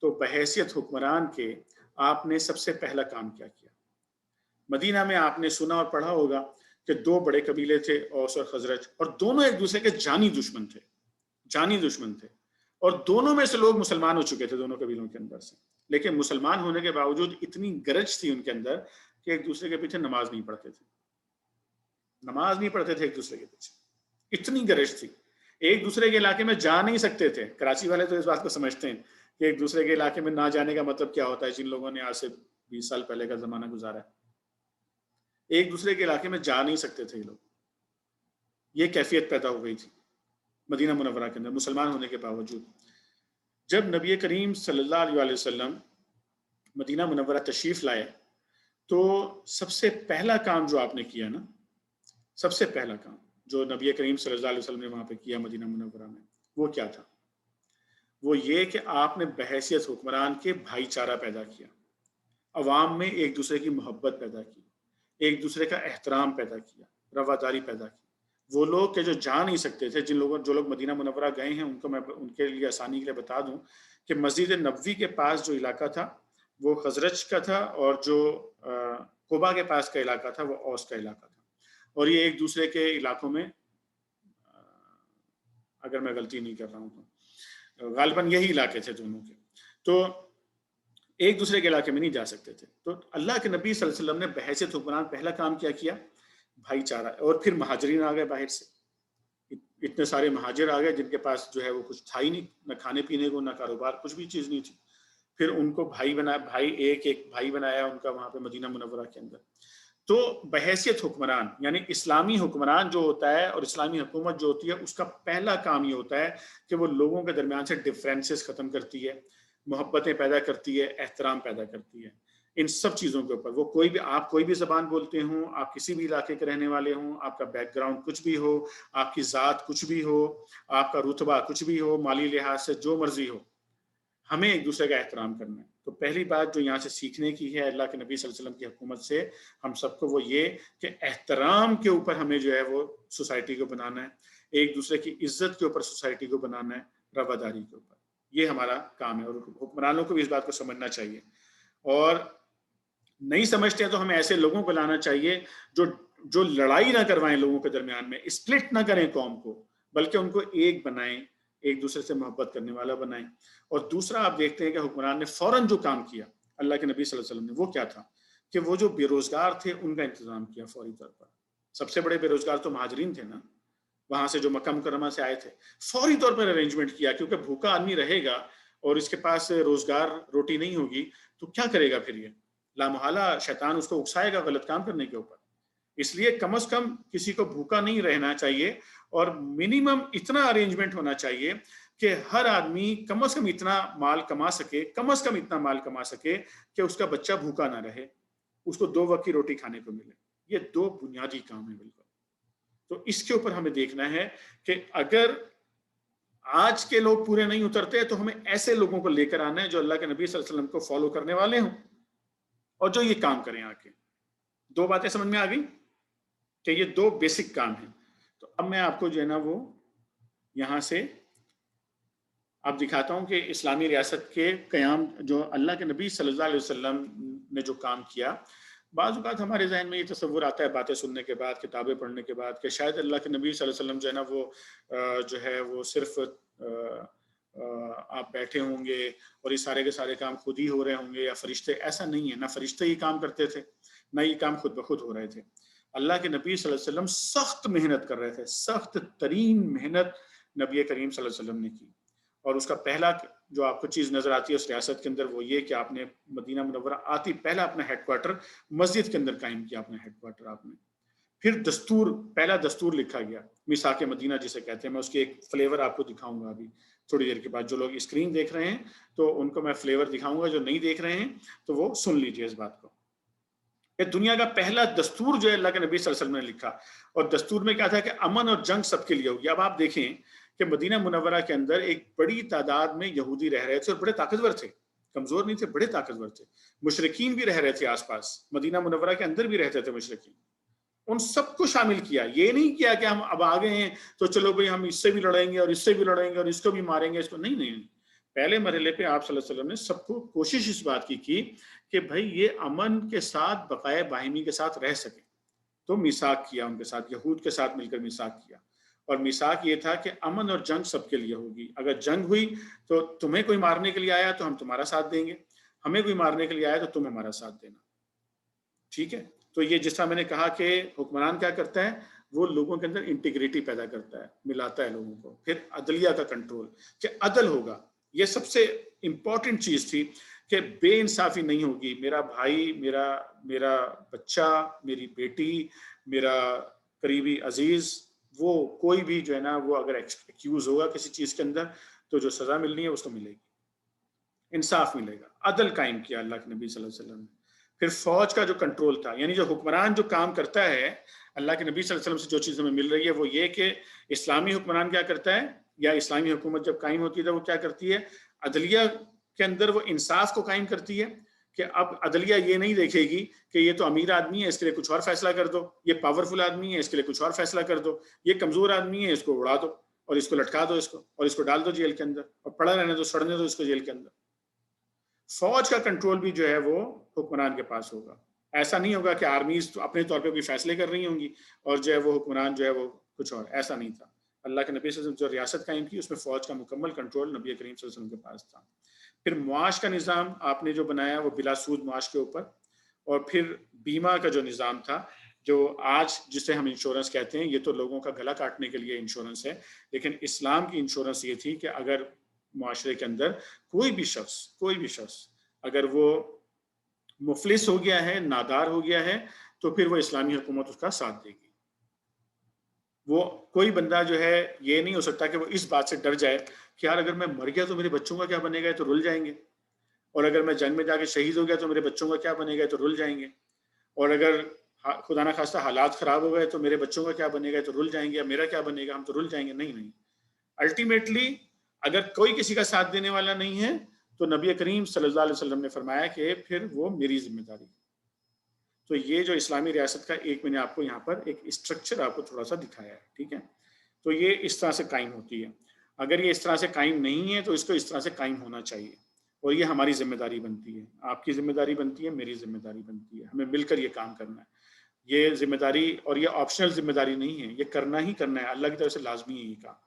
Speaker 1: تو بحیثیت حکمران کے آپ نے سب سے پہلا کام کیا کیا؟ مدینہ میں آپ نے سنا اور پڑھا ہوگا کہ دو بڑے قبیلے تھے، اوس اور خزرج، اور دونوں ایک دوسرے کے جانی دشمن تھے، جانی دشمن تھے، اور دونوں میں سے لوگ مسلمان ہو چکے تھے دونوں قبیلوں کے اندر سے. لیکن مسلمان ہونے کے باوجود اتنی گرج تھی ان کے اندر کہ ایک دوسرے کے پیچھے نماز نہیں پڑھتے تھے، نماز نہیں پڑھتے تھے ایک دوسرے کے پیچھے. اتنی گرج تھی، ایک دوسرے کے علاقے میں جا نہیں سکتے تھے. کراچی والے تو اس بات کو سمجھتے ہیں کہ ایک دوسرے کے علاقے میں نہ جانے کا مطلب کیا ہوتا ہے. جن لوگوں نے آج سے 20 سال پہلے کا زمانہ گزارا ہے، ایک دوسرے کے علاقے میں جا نہیں سکتے تھے یہ لوگ. یہ کیفیت پیدا ہو گئی تھی مدینہ منورہ کے اندر مسلمان ہونے کے باوجود. جب نبی کریم صلی اللہ علیہ وسلم مدینہ منورہ تشریف لائے تو سب سے پہلا کام جو آپ نے کیا نا، سب سے پہلا کام جو نبی کریم صلی اللہ علیہ وسلم نے وہاں پہ کیا مدینہ منورہ میں، وہ کیا تھا؟ وہ یہ کہ آپ نے بحیثیت حکمران کے بھائی چارہ پیدا کیا، عوام میں ایک دوسرے کی محبت پیدا کی، ایک دوسرے کا احترام پیدا کیا، رواداری پیدا کی. وہ لوگ کہ جو جا نہیں سکتے تھے، جو لوگ مدینہ منورہ گئے ہیں ان کو میں ان کے لیے آسانی کے لیے بتا دوں کہ مسجد نبوی کے پاس جو علاقہ تھا وہ خزرج کا تھا، اور جو قبا کے پاس کا علاقہ تھا وہ اوس کا علاقہ تھا. اور یہ ایک دوسرے کے علاقوں میں، اگر میں غلطی نہیں کر رہا ہوں تو غالباً یہی علاقے تھے دونوں کے، تو ایک دوسرے کے علاقے میں نہیں جا سکتے تھے. تو اللہ کے نبی صلی اللہ علیہ وسلم نے بحیثیت حکمران پہلا کام کیا کیا؟ بھائی چارہ. اور پھر مہاجرین آ گئے باہر سے، اتنے سارے مہاجر آ گئے جن کے پاس جو ہے وہ کچھ تھا ہی نہیں، نہ کھانے پینے کو، نہ کاروبار، کچھ بھی چیز نہیں تھی. پھر ان کو بھائی بنایا، بھائی ایک ایک بھائی بنایا ان کا وہاں پہ مدینہ منورہ کے اندر. تو بحیثیت حکمران یعنی اسلامی حکمران جو ہوتا ہے اور اسلامی حکومت جو ہوتی ہے، اس کا پہلا کام یہ ہوتا ہے کہ وہ لوگوں کے درمیان سے ڈفرینسز ختم کرتی ہے، محبتیں پیدا کرتی ہے، احترام پیدا کرتی ہے. ان سب چیزوں کے اوپر وہ آپ کوئی بھی زبان بولتے ہوں، آپ کسی بھی علاقے کے رہنے والے ہوں، آپ کا بیک گراؤنڈ کچھ بھی ہو، آپ کی ذات کچھ بھی ہو، آپ کا رتبہ کچھ بھی ہو، مالی لحاظ سے جو مرضی ہو، ہمیں ایک دوسرے کا احترام کرنا ہے. تو پہلی بات جو یہاں سے سیکھنے کی ہے اللہ کے نبی صلی اللہ علیہ وسلم کی حکومت سے ہم سب کو، وہ یہ کہ احترام کے اوپر ہمیں جو ہے وہ سوسائٹی کو بنانا ہے، ایک دوسرے کی عزت کے اوپر سوسائٹی کو بنانا ہے، رواداری کے اوپر. یہ ہمارا کام ہے، اور حکمرانوں کو بھی اس بات کو سمجھنا چاہیے. اور نہیں سمجھتے ہیں تو ہمیں ایسے لوگوں کو لانا چاہیے جو لڑائی نہ کروائیں لوگوں کے درمیان میں، اسپلٹ نہ کریں قوم کو، بلکہ ان کو ایک بنائیں، ایک دوسرے سے محبت کرنے والا بنائیں. اور دوسرا آپ دیکھتے ہیں کہ حکمران نے فوراً جو کام کیا اللہ کے نبی صلی اللہ علیہ وسلم نے، وہ کیا تھا کہ وہ جو بے روزگار تھے ان کا انتظام کیا فوری طور پر. سب سے بڑے بے روزگار تو مہاجرین تھے نا، وہاں سے جو مکہ مکرمہ سے آئے تھے. فوری طور پر ارینجمنٹ کیا، کیونکہ بھوکا آدمی رہے گا اور اس کے پاس روزگار روٹی نہیں ہوگی تو کیا کرے گا؟ پھر یہ لامحالہ شیطان اس کو اکسائے گا غلط کام کرنے کے اوپر. اس لیے کم از کم کسی کو بھوکا نہیں رہنا چاہیے، اور منیمم اتنا ارینجمنٹ ہونا چاہیے کہ ہر آدمی کم از کم اتنا مال کما سکے، کم از کم اتنا مال کما سکے کہ اس کا بچہ بھوکا نہ رہے، اس کو 2 وقت کی روٹی کھانے کو ملے۔ یہ 2 بنیادی کام ہیں بالکل۔ تو اس کے اوپر ہمیں دیکھنا ہے کہ اگر آج کے لوگ پورے نہیں اترتے تو ہمیں ایسے لوگوں کو لے کر آنا ہے جو اللہ کے نبی صلی اللہ علیہ وسلم کو فالو کرنے والے ہوں اور جو یہ کام کریں آ کے۔ 2 باتیں سمجھ میں آ گئی کہ یہ 2 بیسک کام ہیں۔ تو اب میں آپ کو جو ہے نا وہ یہاں سے اب دکھاتا ہوں کہ اسلامی ریاست کے قیام جو اللہ کے نبی صلی اللہ علیہ وسلم نے جو کام کیا، بعض اوقات ہمارے ذہن میں یہ تصور آتا ہے باتیں سننے کے بعد، کتابیں پڑھنے کے بعد، کہ شاید اللہ کے نبی صلی اللہ علیہ وسلم جو ہے نا وہ جو ہے وہ صرف آپ بیٹھے ہوں گے اور یہ سارے کے سارے کام خود ہی ہو رہے ہوں گے، یا فرشتے۔ ایسا نہیں ہے، نہ فرشتے ہی کام کرتے تھے، نہ یہ کام خود بخود ہو رہے تھے۔ اللہ کے نبی صلی اللہ علیہ وسلم سخت محنت کر رہے تھے، سخت ترین محنت نبی کریم صلی اللہ علیہ وسلم نے کی۔ اور اس کا پہلا جو آپ کو چیز نظر آتی ہے اس ریاست کے اندر وہ یہ کہ آپ نے مدینہ منورہ آتی پہلا اپنا ہیڈ کوارٹر مسجد کے اندر قائم کیا، اپنا ہیڈ کوارٹر آپ نے۔ پھر دستور، پہلا دستور لکھا گیا، میثاق مدینہ جسے کہتے ہیں۔ میں اس کے ایک فلیور آپ کو دکھاؤں گا ابھی تھوڑی دیر کے بعد۔ جو لوگ اسکرین دیکھ رہے ہیں تو ان کو میں فلیور دکھاؤں گا، جو نہیں دیکھ رہے ہیں تو وہ سن لیجیے اس بات کو۔ یہ دنیا کا پہلا دستور جو ہے اللہ کے نبی صلی اللہ علیہ وسلم نے لکھا، اور دستور میں کیا تھا کہ امن اور جنگ سب کے لیے ہوگی۔ اب آپ دیکھیں کہ مدینہ منورہ کے اندر ایک بڑی تعداد میں یہودی رہ رہے تھے اور بڑے طاقتور تھے، کمزور نہیں تھے، بڑے طاقتور تھے۔ مشرکین بھی رہ رہے تھے آس پاس، مدینہ منورہ کے اندر بھی رہتے تھے مشرکین۔ ان سب کو شامل کیا، یہ نہیں کیا کہ ہم اب آگے ہیں تو چلو بھئی ہم اس سے بھی لڑیں گے اور اس سے بھی لڑیں گے اور اس کو بھی ماریں گے، اس کو نہیں۔ نہیں، پہلے مرحلے پہ آپ صلی اللہ علیہ وسلم نے سب کو کوشش اس بات کی کہ بھئی یہ امن کے ساتھ بقائے باہمی کے ساتھ رہ سکیں، تو میثاق کیا ان کے ساتھ، یہود کے ساتھ مل کر میثاق کیا۔ اور میثاق یہ تھا کہ امن اور جنگ سب کے لیے ہوگی۔ اگر جنگ ہوئی تو تمہیں کوئی مارنے کے لیے آیا تو ہم تمہارا ساتھ دیں گے، ہمیں کوئی مارنے کے لیے آیا تو تم ہمارا ساتھ دینا، ٹھیک ہے۔ تو یہ جس طرح میں نے کہا کہ حکمران کیا کرتا ہے، وہ لوگوں کے اندر انٹیگریٹی پیدا کرتا ہے، ملاتا ہے لوگوں کو۔ پھر عدلیہ کا کنٹرول، کہ عدل ہوگا، یہ سب سے امپورٹنٹ چیز تھی کہ بے انصافی نہیں ہوگی۔ میرا بھائی، میرا بچہ، میری بیٹی، میرا قریبی عزیز، وہ کوئی بھی جو ہے نا وہ اگر ایکیوز ہوگا کسی چیز کے اندر تو جو سزا ملنی ہے اس کو ملے گی، انصاف ملے گا۔ عدل قائم کیا اللہ کے نبی صلی اللہ علیہ وسلم نے۔ پھر فوج کا جو کنٹرول تھا، یعنی جو حکمران جو کام کرتا ہے، اللہ کے نبی صلی اللہ علیہ وسلم سے جو چیز ہمیں مل رہی ہے وہ یہ کہ اسلامی حکمران کیا کرتا ہے، یا اسلامی حکومت جب قائم ہوتی ہے تو وہ کیا کرتی ہے، عدلیہ کے اندر وہ انصاف کو قائم کرتی ہے، کہ اب عدلیہ یہ نہیں دیکھے گی کہ یہ تو امیر آدمی ہے اس کے لیے کچھ اور فیصلہ کر دو، یہ پاورفل آدمی ہے اس کے لیے کچھ اور فیصلہ کر دو، یہ کمزور آدمی ہے اس کو اڑا دو اور اس کو لٹکا دو، اس کو اور اس کو ڈال دو جیل کے اندر، اور پڑا رہنے دو، سڑنے دو اس کو جیل کے اندر۔ فوج کا کنٹرول بھی جو ہے وہ حکمران کے پاس ہوگا۔ ایسا نہیں ہوگا کہ آرمیز تو اپنے طور پہ کوئی فیصلے کر رہی ہوں گی اور جو ہے وہ حکمران جو ہے وہ کچھ اور، ایسا نہیں تھا۔ اللہ کے نبی صلی اللہ علیہ وسلم جو ریاست قائم کی اس میں فوج کا مکمل کنٹرول نبی کریم صلی اللہ علیہ وسلم کے پاس تھا۔ پھر معاش کا نظام آپ نے جو بنایا وہ بلا سود معاش کے اوپر، اور پھر بیمہ کا جو نظام تھا، جو آج جسے ہم انشورنس کہتے ہیں، یہ تو لوگوں کا گلا کاٹنے کے لیے انشورنس ہے، لیکن اسلام کی انشورنس یہ تھی کہ اگر معاشرے کے اندر کوئی بھی شخص اگر وہ مفلس ہو گیا ہے، نادار ہو گیا ہے، تو پھر وہ اسلامی حکومت اس کا ساتھ دے گی۔ وہ کوئی بندہ جو ہے یہ نہیں ہو سکتا کہ وہ اس بات سے ڈر جائے کہ یار اگر میں مر گیا تو میرے بچوں کا کیا بنے گا، تو رل جائیں گے، اور اگر میں جنگ میں جا کے شہید ہو گیا تو میرے بچوں کا کیا بنے گا، تو رل جائیں گے، اور اگر خدا نہ خواستہ حالات خراب ہو گئے تو میرے بچوں کا کیا بنے گا، تو رل جائیں گے، یا میرا کیا بنے گا، ہم تو رل جائیں گے۔ نہیں، الٹیمیٹلی اگر کوئی کسی کا ساتھ دینے والا نہیں ہے تو نبی کریم صلی اللہ علیہ وسلم نے فرمایا کہ پھر وہ میری ذمہ داری۔ تو یہ جو اسلامی ریاست کا ایک میں نے آپ کو یہاں پر ایک اسٹرکچر آپ کو تھوڑا سا دکھایا ہے، ٹھیک ہے۔ تو یہ اس طرح سے قائم ہوتی ہے۔ اگر یہ اس طرح سے قائم نہیں ہے تو اس کو اس طرح سے قائم ہونا چاہیے، اور یہ ہماری ذمہ داری بنتی ہے، آپ کی ذمہ داری بنتی ہے، میری ذمہ داری بنتی ہے، ہمیں مل کر یہ کام کرنا ہے۔ یہ ذمہ داری، اور یہ آپشنل ذمہ داری نہیں ہے، یہ کرنا ہی کرنا ہے، اللہ کی طرف سے لازمی ہے یہ کام۔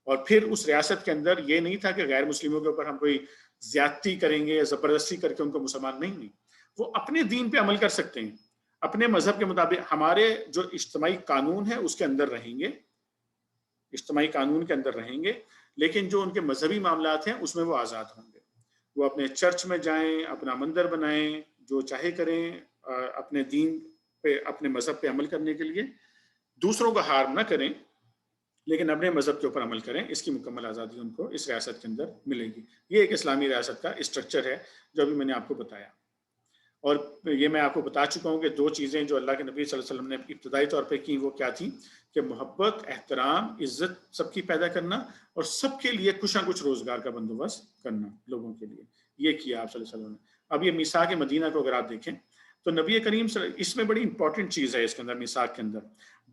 Speaker 1: اور پھر اس ریاست کے اندر یہ نہیں تھا کہ غیر مسلموں کے اوپر ہم کوئی زیادتی کریں گے یا زبردستی کر کے ان کو مسلمان نہیں، وہ اپنے دین پہ عمل کر سکتے ہیں، اپنے مذہب کے مطابق۔ ہمارے جو اجتماعی قانون ہے اس کے اندر رہیں گے، اجتماعی قانون کے اندر رہیں گے، لیکن جو ان کے مذہبی معاملات ہیں اس میں وہ آزاد ہوں گے۔ وہ اپنے چرچ میں جائیں، اپنا مندر بنائیں، جو چاہے کریں، اپنے دین پہ اپنے مذہب پہ عمل کرنے کے لیے، دوسروں کا ہارم نہ کریں لیکن اپنے مذہب کے اوپر عمل کریں، اس کی مکمل آزادی ان کو اس ریاست کے اندر ملے گی۔ یہ ایک اسلامی ریاست کا اسٹرکچر ہے جو ابھی میں نے آپ کو بتایا، اور یہ میں آپ کو بتا چکا ہوں کہ دو چیزیں جو اللہ کے نبی صلی اللہ علیہ وسلم نے ابتدائی طور پہ کی وہ کیا تھی کہ محبت، احترام، عزت سب کی پیدا کرنا، اور سب کے لیے کچھ نہ کچھ روزگار کا بندوبست کرنا لوگوں کے لیے، یہ کیا آپ صلی اللہ علیہ وسلم نے۔ اب یہ میثاق مدینہ کو اگر آپ دیکھیں تو نبی کریم اس میں بڑی امپورٹنٹ چیز ہے اس کے اندر، میثاق کے اندر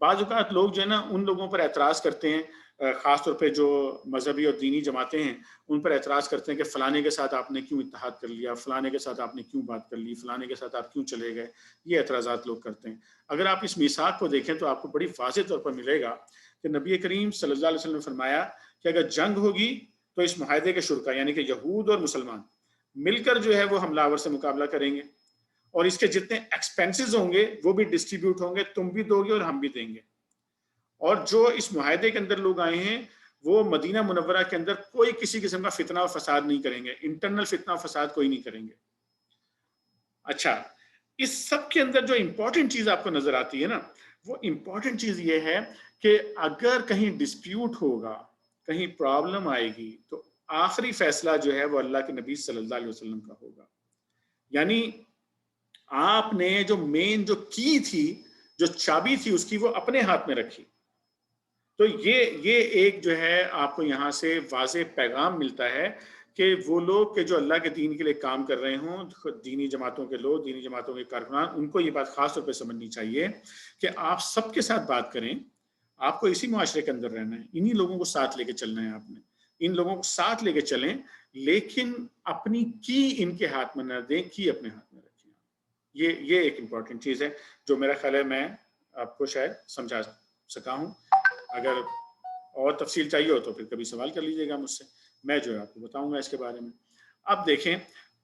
Speaker 1: بعض اوقات لوگ جو ہے نا ان لوگوں پر اعتراض کرتے ہیں، خاص طور پہ جو مذہبی اور دینی جماعتیں ہیں ان پر اعتراض کرتے ہیں کہ فلانے کے ساتھ آپ نے کیوں اتحاد کر لیا، فلانے کے ساتھ آپ نے کیوں بات کر لی، فلانے کے ساتھ آپ کیوں چلے گئے، یہ اعتراضات لوگ کرتے ہیں۔ اگر آپ اس میثاق کو دیکھیں تو آپ کو بڑی واضح طور پر ملے گا کہ نبی کریم صلی اللہ علیہ وسلم نے فرمایا کہ اگر جنگ ہوگی تو اس معاہدے کے شرکا یعنی کہ یہود اور مسلمان مل کر جو ہے وہ حملہ آور سے مقابلہ کریں گے، اور اس کے جتنے ایکسپینسز ہوں گے وہ بھی ڈسٹریبیوٹ ہوں گے، تم بھی دو گے اور ہم بھی دیں گے۔ اور جو اس معاہدے کے اندر لوگ آئے ہیں وہ مدینہ منورہ کے اندر کوئی کسی قسم کا فتنہ و فساد نہیں کریں گے، انٹرنل فتنہ و فساد کوئی نہیں کریں گے۔ اچھا، اس سب کے اندر جو امپورٹنٹ چیز آپ کو نظر آتی ہے نا، وہ امپورٹنٹ چیز یہ ہے کہ اگر کہیں ڈسپیوٹ ہوگا، کہیں پرابلم آئے گی، تو آخری فیصلہ جو ہے وہ اللہ کے نبی صلی اللہ علیہ وسلم کا ہوگا۔ یعنی آپ نے جو مین جو کی تھی، جو چابی تھی اس کی، وہ اپنے ہاتھ میں رکھی۔ تو یہ ایک جو ہے آپ کو یہاں سے واضح پیغام ملتا ہے کہ وہ لوگ کہ جو اللہ کے دین کے لیے کام کر رہے ہوں، دینی جماعتوں کے لوگ، دینی جماعتوں کے کارکنان، ان کو یہ بات خاص طور پہ سمجھنی چاہیے کہ آپ سب کے ساتھ بات کریں، آپ کو اسی معاشرے کے اندر رہنا ہے، انہی لوگوں کو ساتھ لے کے چلنا ہے، آپ نے ان لوگوں کو ساتھ لے کے چلیں، لیکن اپنی کی ان کے ہاتھ میں نہ دیں، کی اپنے ہاتھ میں رکھیں۔ یہ ایک امپورٹنٹ چیز ہے جو میرا خیال ہے میں آپ کو شاید سمجھا سکا ہوں۔ اگر اور تفصیل چاہیے ہو تو پھر کبھی سوال کر لیجیے گا مجھ سے، میں جو ہے آپ کو بتاؤں گا اس کے بارے میں۔ اب دیکھیں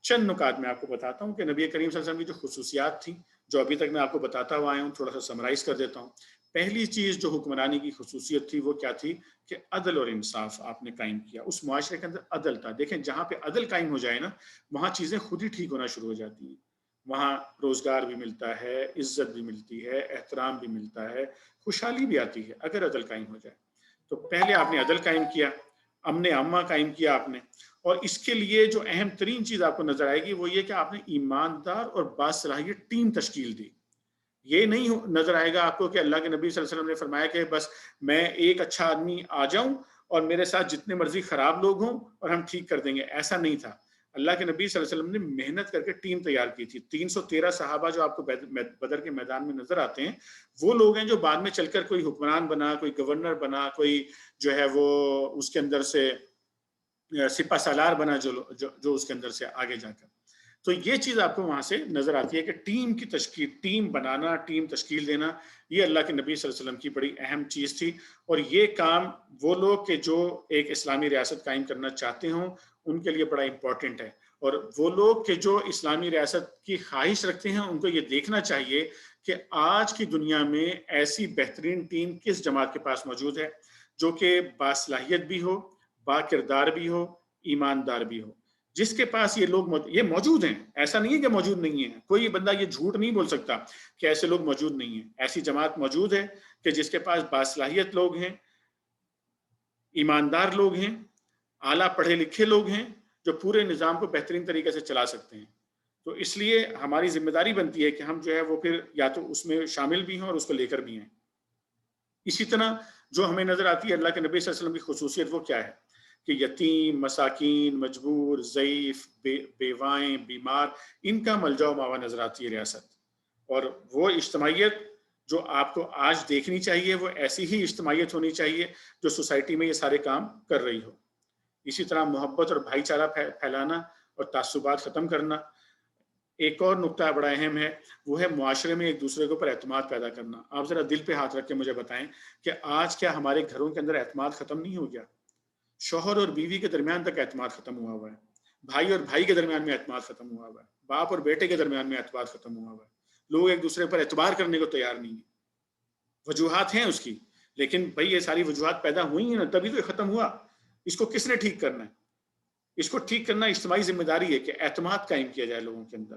Speaker 1: چند نکات میں آپ کو بتاتا ہوں کہ نبی کریم صلی اللہ علیہ وسلم کی جو خصوصیات تھیں جو ابھی تک میں آپ کو بتاتا ہوا آیا ہوں، تھوڑا سا سمرائز کر دیتا ہوں۔ پہلی چیز جو حکمرانی کی خصوصیت تھی وہ کیا تھی کہ عدل اور انصاف آپ نے قائم کیا۔ اس معاشرے کے اندر عدل تھا۔ دیکھیں جہاں پہ عدل قائم ہو جائے نا، وہاں چیزیں خود ہی ٹھیک ہونا شروع ہو جاتی ہیں، وہاں روزگار بھی ملتا ہے، عزت بھی ملتی ہے، احترام بھی ملتا ہے، خوشحالی بھی آتی ہے اگر عدل قائم ہو جائے۔ تو پہلے آپ نے عدل قائم کیا، امن عامہ قائم کیا آپ نے، اور اس کے لیے جو اہم ترین چیز آپ کو نظر آئے گی وہ یہ کہ آپ نے ایماندار اور باصلاحیت ٹیم تشکیل دی۔ یہ نہیں نظر آئے گا آپ کو کہ اللہ کے نبی صلی اللہ علیہ وسلم نے فرمایا کہ بس میں ایک اچھا آدمی آ جاؤں اور میرے ساتھ جتنے مرضی خراب لوگ ہوں اور ہم ٹھیک کر دیں گے، ایسا نہیں تھا۔ اللہ کے نبی صلی اللہ علیہ وسلم نے محنت کر کے ٹیم تیار کی تھی۔ 313 صحابہ جو آپ کو بدر کے میدان میں نظر آتے ہیں، وہ لوگ ہیں جو بعد میں چل کر کوئی حکمران بنا، کوئی گورنر بنا، کوئی جو ہے وہ اس کے اندر سے سپہ سالار بنا، جو اس کے اندر سے آگے جا کر۔ تو یہ چیز آپ کو وہاں سے نظر آتی ہے کہ ٹیم کی تشکیل، ٹیم بنانا، ٹیم تشکیل دینا، یہ اللہ کے نبی صلی اللہ علیہ وسلم کی بڑی اہم چیز تھی۔ اور یہ کام وہ لوگ کہ جو ایک اسلامی ریاست قائم کرنا چاہتے ہوں ان کے لیے بڑا امپورٹنٹ ہے، اور وہ لوگ کہ جو اسلامی ریاست کی خواہش رکھتے ہیں ان کو یہ دیکھنا چاہیے کہ آج کی دنیا میں ایسی بہترین ٹیم کس جماعت کے پاس موجود ہے جو کہ باصلاحیت بھی ہو، با کردار بھی ہو، ایماندار بھی ہو، جس کے پاس یہ لوگ یہ موجود ہیں۔ ایسا نہیں ہے کہ موجود نہیں ہیں، کوئی بندہ یہ جھوٹ نہیں بول سکتا کہ ایسے لوگ موجود نہیں ہیں۔ ایسی جماعت موجود ہے کہ جس کے پاس باصلاحیت لوگ ہیں، ایماندار لوگ ہیں، اعلیٰ پڑھے لکھے لوگ ہیں جو پورے نظام کو بہترین طریقے سے چلا سکتے ہیں۔ تو اس لیے ہماری ذمہ داری بنتی ہے کہ ہم جو ہے وہ پھر یا تو اس میں شامل بھی ہیں اور اس کو لے کر بھی ہیں۔ اسی طرح جو ہمیں نظر آتی ہے اللہ کے نبی صلی اللہ علیہ وسلم کی خصوصیت وہ کیا ہے کہ یتیم، مساکین، مجبور، ضعیف، بیوائیں، بیمار، ان کا ملجا و ماوا نظر آتی ہے ریاست۔ اور وہ اجتماعیت جو آپ کو آج دیکھنی چاہیے وہ ایسی ہی اجتماعیت ہونی چاہیے جو سوسائٹی میں یہ سارے کام کر رہی ہو۔ اسی طرح محبت اور بھائی چارہ پھیلانا اور تعصبات ختم کرنا۔ ایک اور نقطہ بڑا اہم ہے، وہ ہے معاشرے میں ایک دوسرے کے اوپر اعتماد پیدا کرنا۔ آپ ذرا دل پہ ہاتھ رکھ کے مجھے بتائیں کہ آج کیا ہمارے گھروں کے اندر اعتماد ختم نہیں ہو گیا؟ شوہر اور بیوی کے درمیان تک اعتماد ختم ہوا ہوا ہے، بھائی اور بھائی کے درمیان میں اعتماد ختم ہوا ہوا ہے، باپ اور بیٹے کے درمیان میں اعتماد ختم ہوا ہوا ہے۔ لوگ ایک دوسرے پر اعتبار کرنے کو تیار نہیں ہیں۔ وجوہات ہیں اس کی، لیکن بھائی یہ ساری وجوہات پیدا ہوئی ہیں نا، تبھی تو یہ ختم ہوا۔ اس کو کس نے ٹھیک کرنا ہے؟ اس کو ٹھیک کرنا اجتماعی ذمہ داری ہے کہ اعتماد قائم کیا جائے لوگوں کے اندر۔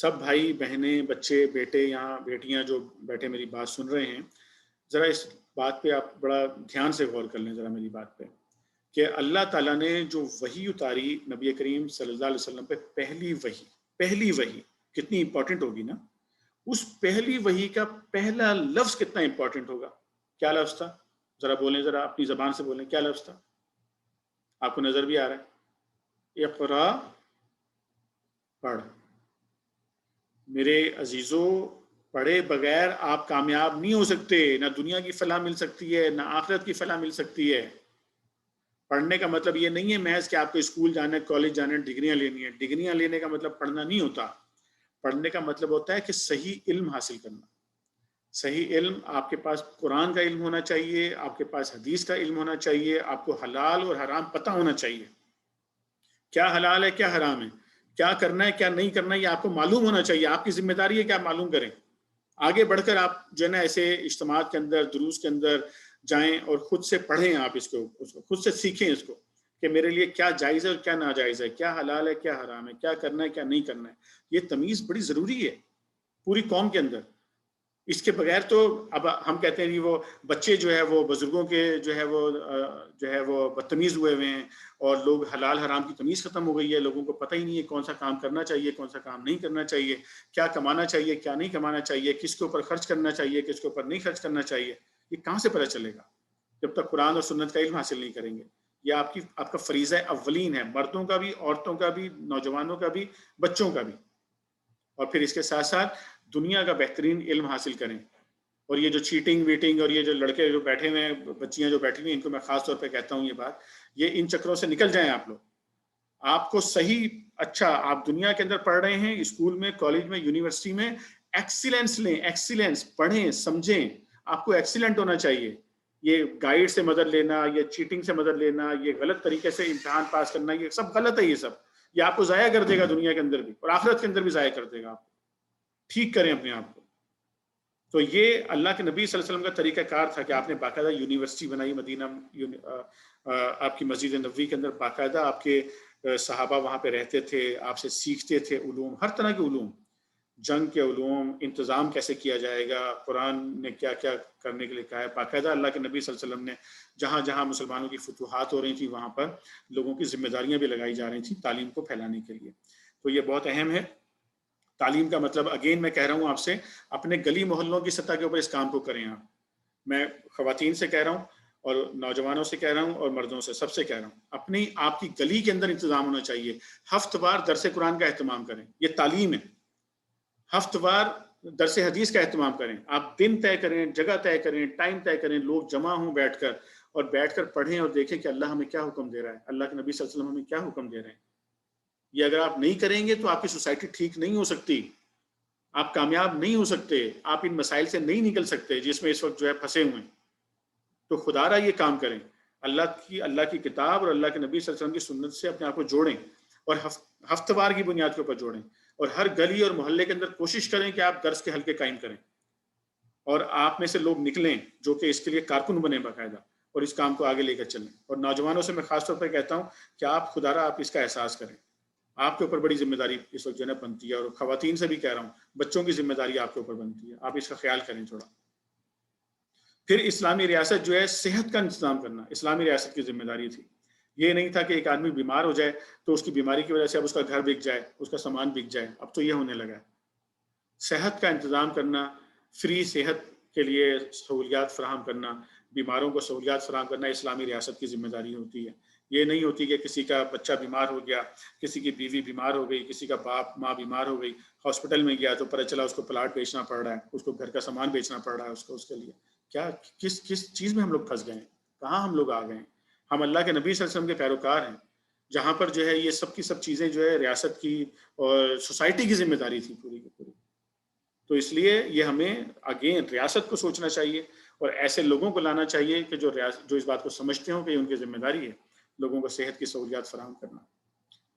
Speaker 1: سب بھائی بہنیں بچے بیٹے یہاں بیٹیاں جو بیٹھے میری بات سن رہے ہیں، ذرا اس بات پہ آپ بڑا دھیان سے غور کر لیں ذرا میری بات پہ، کہ اللہ تعالیٰ نے جو وحی اتاری نبی کریم صلی اللہ علیہ وسلم پہ، پہلی وحی کتنی امپورٹنٹ ہوگی نا، اس پہلی وحی کا پہلا لفظ کتنا امپورٹنٹ ہوگا؟ کیا لفظ تھا؟ ذرا بولیں، ذرا اپنی زبان سے بولیں، کیا لفظ تھا؟ آپ کو نظر بھی آ رہا ہے؟ اقرا، پڑھ۔ میرے عزیزو، پڑھے بغیر آپ کامیاب نہیں ہو سکتے، نہ دنیا کی فلاح مل سکتی ہے نہ آخرت کی فلاح مل سکتی ہے۔ پڑھنے کا مطلب یہ نہیں ہے محض کہ آپ کو اسکول جانا ہے، کالج جانا ہے، ڈگریاں لینی ہیں۔ ڈگریاں لینے کا مطلب پڑھنا نہیں ہوتا۔ پڑھنے کا مطلب ہوتا ہے کہ صحیح علم حاصل کرنا۔ صحیح علم، آپ کے پاس قرآن کا علم ہونا چاہیے، آپ کے پاس حدیث کا علم ہونا چاہیے، آپ کو حلال اور حرام پتہ ہونا چاہیے۔ کیا حلال ہے کیا حرام ہے، کیا کرنا ہے کیا نہیں کرنا ہے، یہ آپ کو معلوم ہونا چاہیے۔ آپ کی ذمہ داری ہے کہ آپ معلوم کریں۔ آگے بڑھ کر آپ جو ہے نا ایسے اجتماعات کے اندر، دروس کے اندر جائیں اور خود سے پڑھیں، آپ اس کو خود سے سیکھیں اس کو، کہ میرے لیے کیا جائز ہے اور کیا ناجائز ہے، کیا حلال ہے کیا حرام ہے، کیا کرنا ہے کیا نہیں کرنا ہے۔ یہ تمیز بڑی ضروری ہے پوری قوم کے اندر۔ اس کے بغیر تو اب ہم کہتے ہیں وہ بچے جو ہے وہ بزرگوں کے جو ہے وہ بدتمیز ہوئے ہوئے ہیں، اور لوگ حلال حرام کی تمیز ختم ہو گئی ہے، لوگوں کو پتہ ہی نہیں ہے کون سا کام کرنا چاہیے کون سا کام نہیں کرنا چاہیے، کیا کمانا چاہیے کیا نہیں کمانا چاہیے، کس کے اوپر خرچ کرنا چاہیے کس کے اوپر نہیں خرچ کرنا چاہیے۔ یہ کہاں سے پتہ چلے گا جب تک قرآن اور سنت کا علم حاصل نہیں کریں گے۔ یہ آپ کا فریضہ اولین ہے، مردوں کا بھی، عورتوں کا بھی، نوجوانوں کا بھی، بچوں کا بھی۔ اور پھر اس کے ساتھ ساتھ دنیا کا بہترین علم حاصل کریں۔ اور یہ جو چیٹنگ ویٹنگ اور یہ جو لڑکے جو بیٹھے ہوئے ہیں، بچیاں جو بیٹھی ہوئی ہیں، ان کو میں خاص طور پہ کہتا ہوں یہ بات، یہ ان چکروں سے نکل جائیں آپ لوگ۔ آپ کو صحیح، اچھا آپ دنیا کے اندر پڑھ رہے ہیں، اسکول میں، کالج میں، یونیورسٹی میں، ایکسیلنس لیں، ایکسیلنس پڑھیں سمجھیں۔ آپ کو ایکسیلنٹ ہونا چاہیے۔ یہ گائیڈ سے مدد لینا، یہ چیٹنگ سے مدد لینا، یہ غلط طریقے سے امتحان پاس کرنا، یہ سب غلط ہے۔ یہ آپ کو ضائع کر دے گا دنیا کے اندر بھی، اور آخرت کے اندر بھی ضائع کر دے گا آپ کو۔ ٹھیک کریں اپنے آپ کو۔ تو یہ اللہ کے نبی صلی اللہ علیہ وسلم کا طریقہ کار تھا کہ آپ نے باقاعدہ یونیورسٹی بنائی مدینہ، آپ کی مسجد نبوی کے اندر باقاعدہ آپ کے صحابہ وہاں پہ رہتے تھے، آپ سے سیکھتے تھے علوم، ہر طرح کے علوم، جنگ کے علوم، انتظام کیسے کیا جائے گا، قرآن نے کیا کیا کرنے کے لیے کہا ہے۔ باقاعدہ اللہ کے نبی صلی اللہ علیہ وسلم نے جہاں جہاں مسلمانوں کی فتوحات ہو رہی تھی وہاں پر لوگوں کی ذمہ داریاں بھی لگائی جا رہی تھیں تعلیم کو پھیلانے کے لیے۔ تو یہ بہت اہم ہے۔ تعلیم کا مطلب اگین میں کہہ رہا ہوں آپ سے، اپنے گلی محلوں کی سطح کے اوپر اس کام کو کریں آپ۔ میں خواتین سے کہہ رہا ہوں اور نوجوانوں سے کہہ رہا ہوں اور مردوں سے، سب سے کہہ رہا ہوں، اپنی آپ کی گلی کے اندر انتظام ہونا چاہیے۔ ہفتہ وار درس قرآن کا اہتمام کریں، یہ تعلیم ہے۔ ہفتہ وار درس حدیث کا اہتمام کریں۔ آپ دن طے کریں، جگہ طے کریں، ٹائم طے کریں، لوگ جمع ہوں بیٹھ کر، اور بیٹھ کر پڑھیں اور دیکھیں کہ اللہ ہمیں کیا حکم دے رہا ہے، اللہ کے نبی صلی اللہ علیہ وسلم ہمیں کیا حکم دے رہے ہیں۔ یہ اگر آپ نہیں کریں گے تو آپ کی سوسائٹی ٹھیک نہیں ہو سکتی، آپ کامیاب نہیں ہو سکتے، آپ ان مسائل سے نہیں نکل سکتے جس میں اس وقت جو ہے پھنسے ہوئے ہیں۔ تو خدا را یہ کام کریں، اللہ کی کتاب اور اللہ کے نبی صلی اللہ علیہ وسلم کی سنت سے اپنے آپ کو جوڑیں، اور ہفتہ وار کی بنیاد کے اوپر جوڑیں، اور ہر گلی اور محلے کے اندر کوشش کریں کہ آپ درس کے حلقے قائم کریں، اور آپ میں سے لوگ نکلیں جو کہ اس کے لیے کارکن بنیں باقاعدہ، اور اس کام کو آگے لے کر چلیں۔ اور نوجوانوں سے میں خاص طور پر کہتا ہوں کہ آپ خدا را آپ اس کا احساس کریں، آپ کے اوپر بڑی ذمہ داری اس وقت جو ہے بنتی ہے۔ اور خواتین سے بھی کہہ رہا ہوں، بچوں کی ذمہ داری آپ کے اوپر بنتی ہے، آپ اس کا خیال کریں تھوڑا۔ پھر اسلامی ریاست جو ہے صحت کا انتظام کرنا اسلامی ریاست کی ذمہ داری تھی۔ یہ نہیں تھا کہ ایک آدمی بیمار ہو جائے تو اس کی بیماری کی وجہ سے اب اس کا گھر بک جائے، اس کا سامان بک جائے، اب تو یہ ہونے لگا ہے۔ صحت کا انتظام کرنا، فری صحت کے لیے سہولیات فراہم کرنا، بیماروں کو سہولیات فراہم کرنا اسلامی ریاست کی ذمہ داری ہوتی ہے۔ یہ نہیں ہوتی کہ کسی کا بچہ بیمار ہو گیا، کسی کی بیوی بیمار ہو گئی، کسی کا باپ ماں بیمار ہو گئی، ہاسپٹل میں گیا تو پتہ چلا اس کو پلاٹ بیچنا پڑ رہا ہے، اس کو گھر کا سامان بیچنا پڑ رہا ہے اس کے لیے۔ کیا کس چیز میں ہم لوگ پھنس گئے ہیں، کہاں ہم لوگ آ گئے ہیں؟ ہم اللہ کے نبی صلی اللہ علیہ وسلم کے پیروکار ہیں، جہاں پر جو ہے یہ سب کی سب چیزیں جو ہے ریاست کی اور سوسائٹی کی ذمہ داری تھی پوری کی پوری۔ تو اس لیے یہ ہمیں اگین ریاست کو سوچنا چاہیے، اور ایسے لوگوں کو لانا چاہیے کہ جو اس بات کو سمجھتے ہوں کہ ان کی ذمہ داری ہے لوگوں کو صحت کی سہولیات فراہم کرنا۔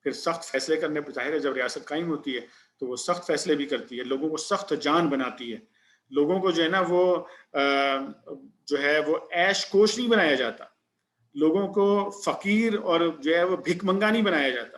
Speaker 1: پھر سخت فیصلے کرنے پر، ظاہر ہے جب ریاست قائم ہوتی ہے تو وہ سخت فیصلے بھی کرتی ہے، لوگوں کو سخت جان بناتی ہے، لوگوں کو جو ہے نا وہ جو ہے وہ عیش کوش نہیں بنایا جاتا، لوگوں کو فقیر اور جو ہے وہ بھک منگا نہیں بنایا جاتا۔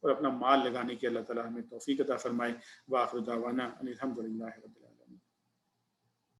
Speaker 1: اور اپنا مال لگانے کی اللہ تعالیٰ ہمیں توفیق عطا فرمائے۔ وآخر دعوانا ان الحمد للہ رب العالمین۔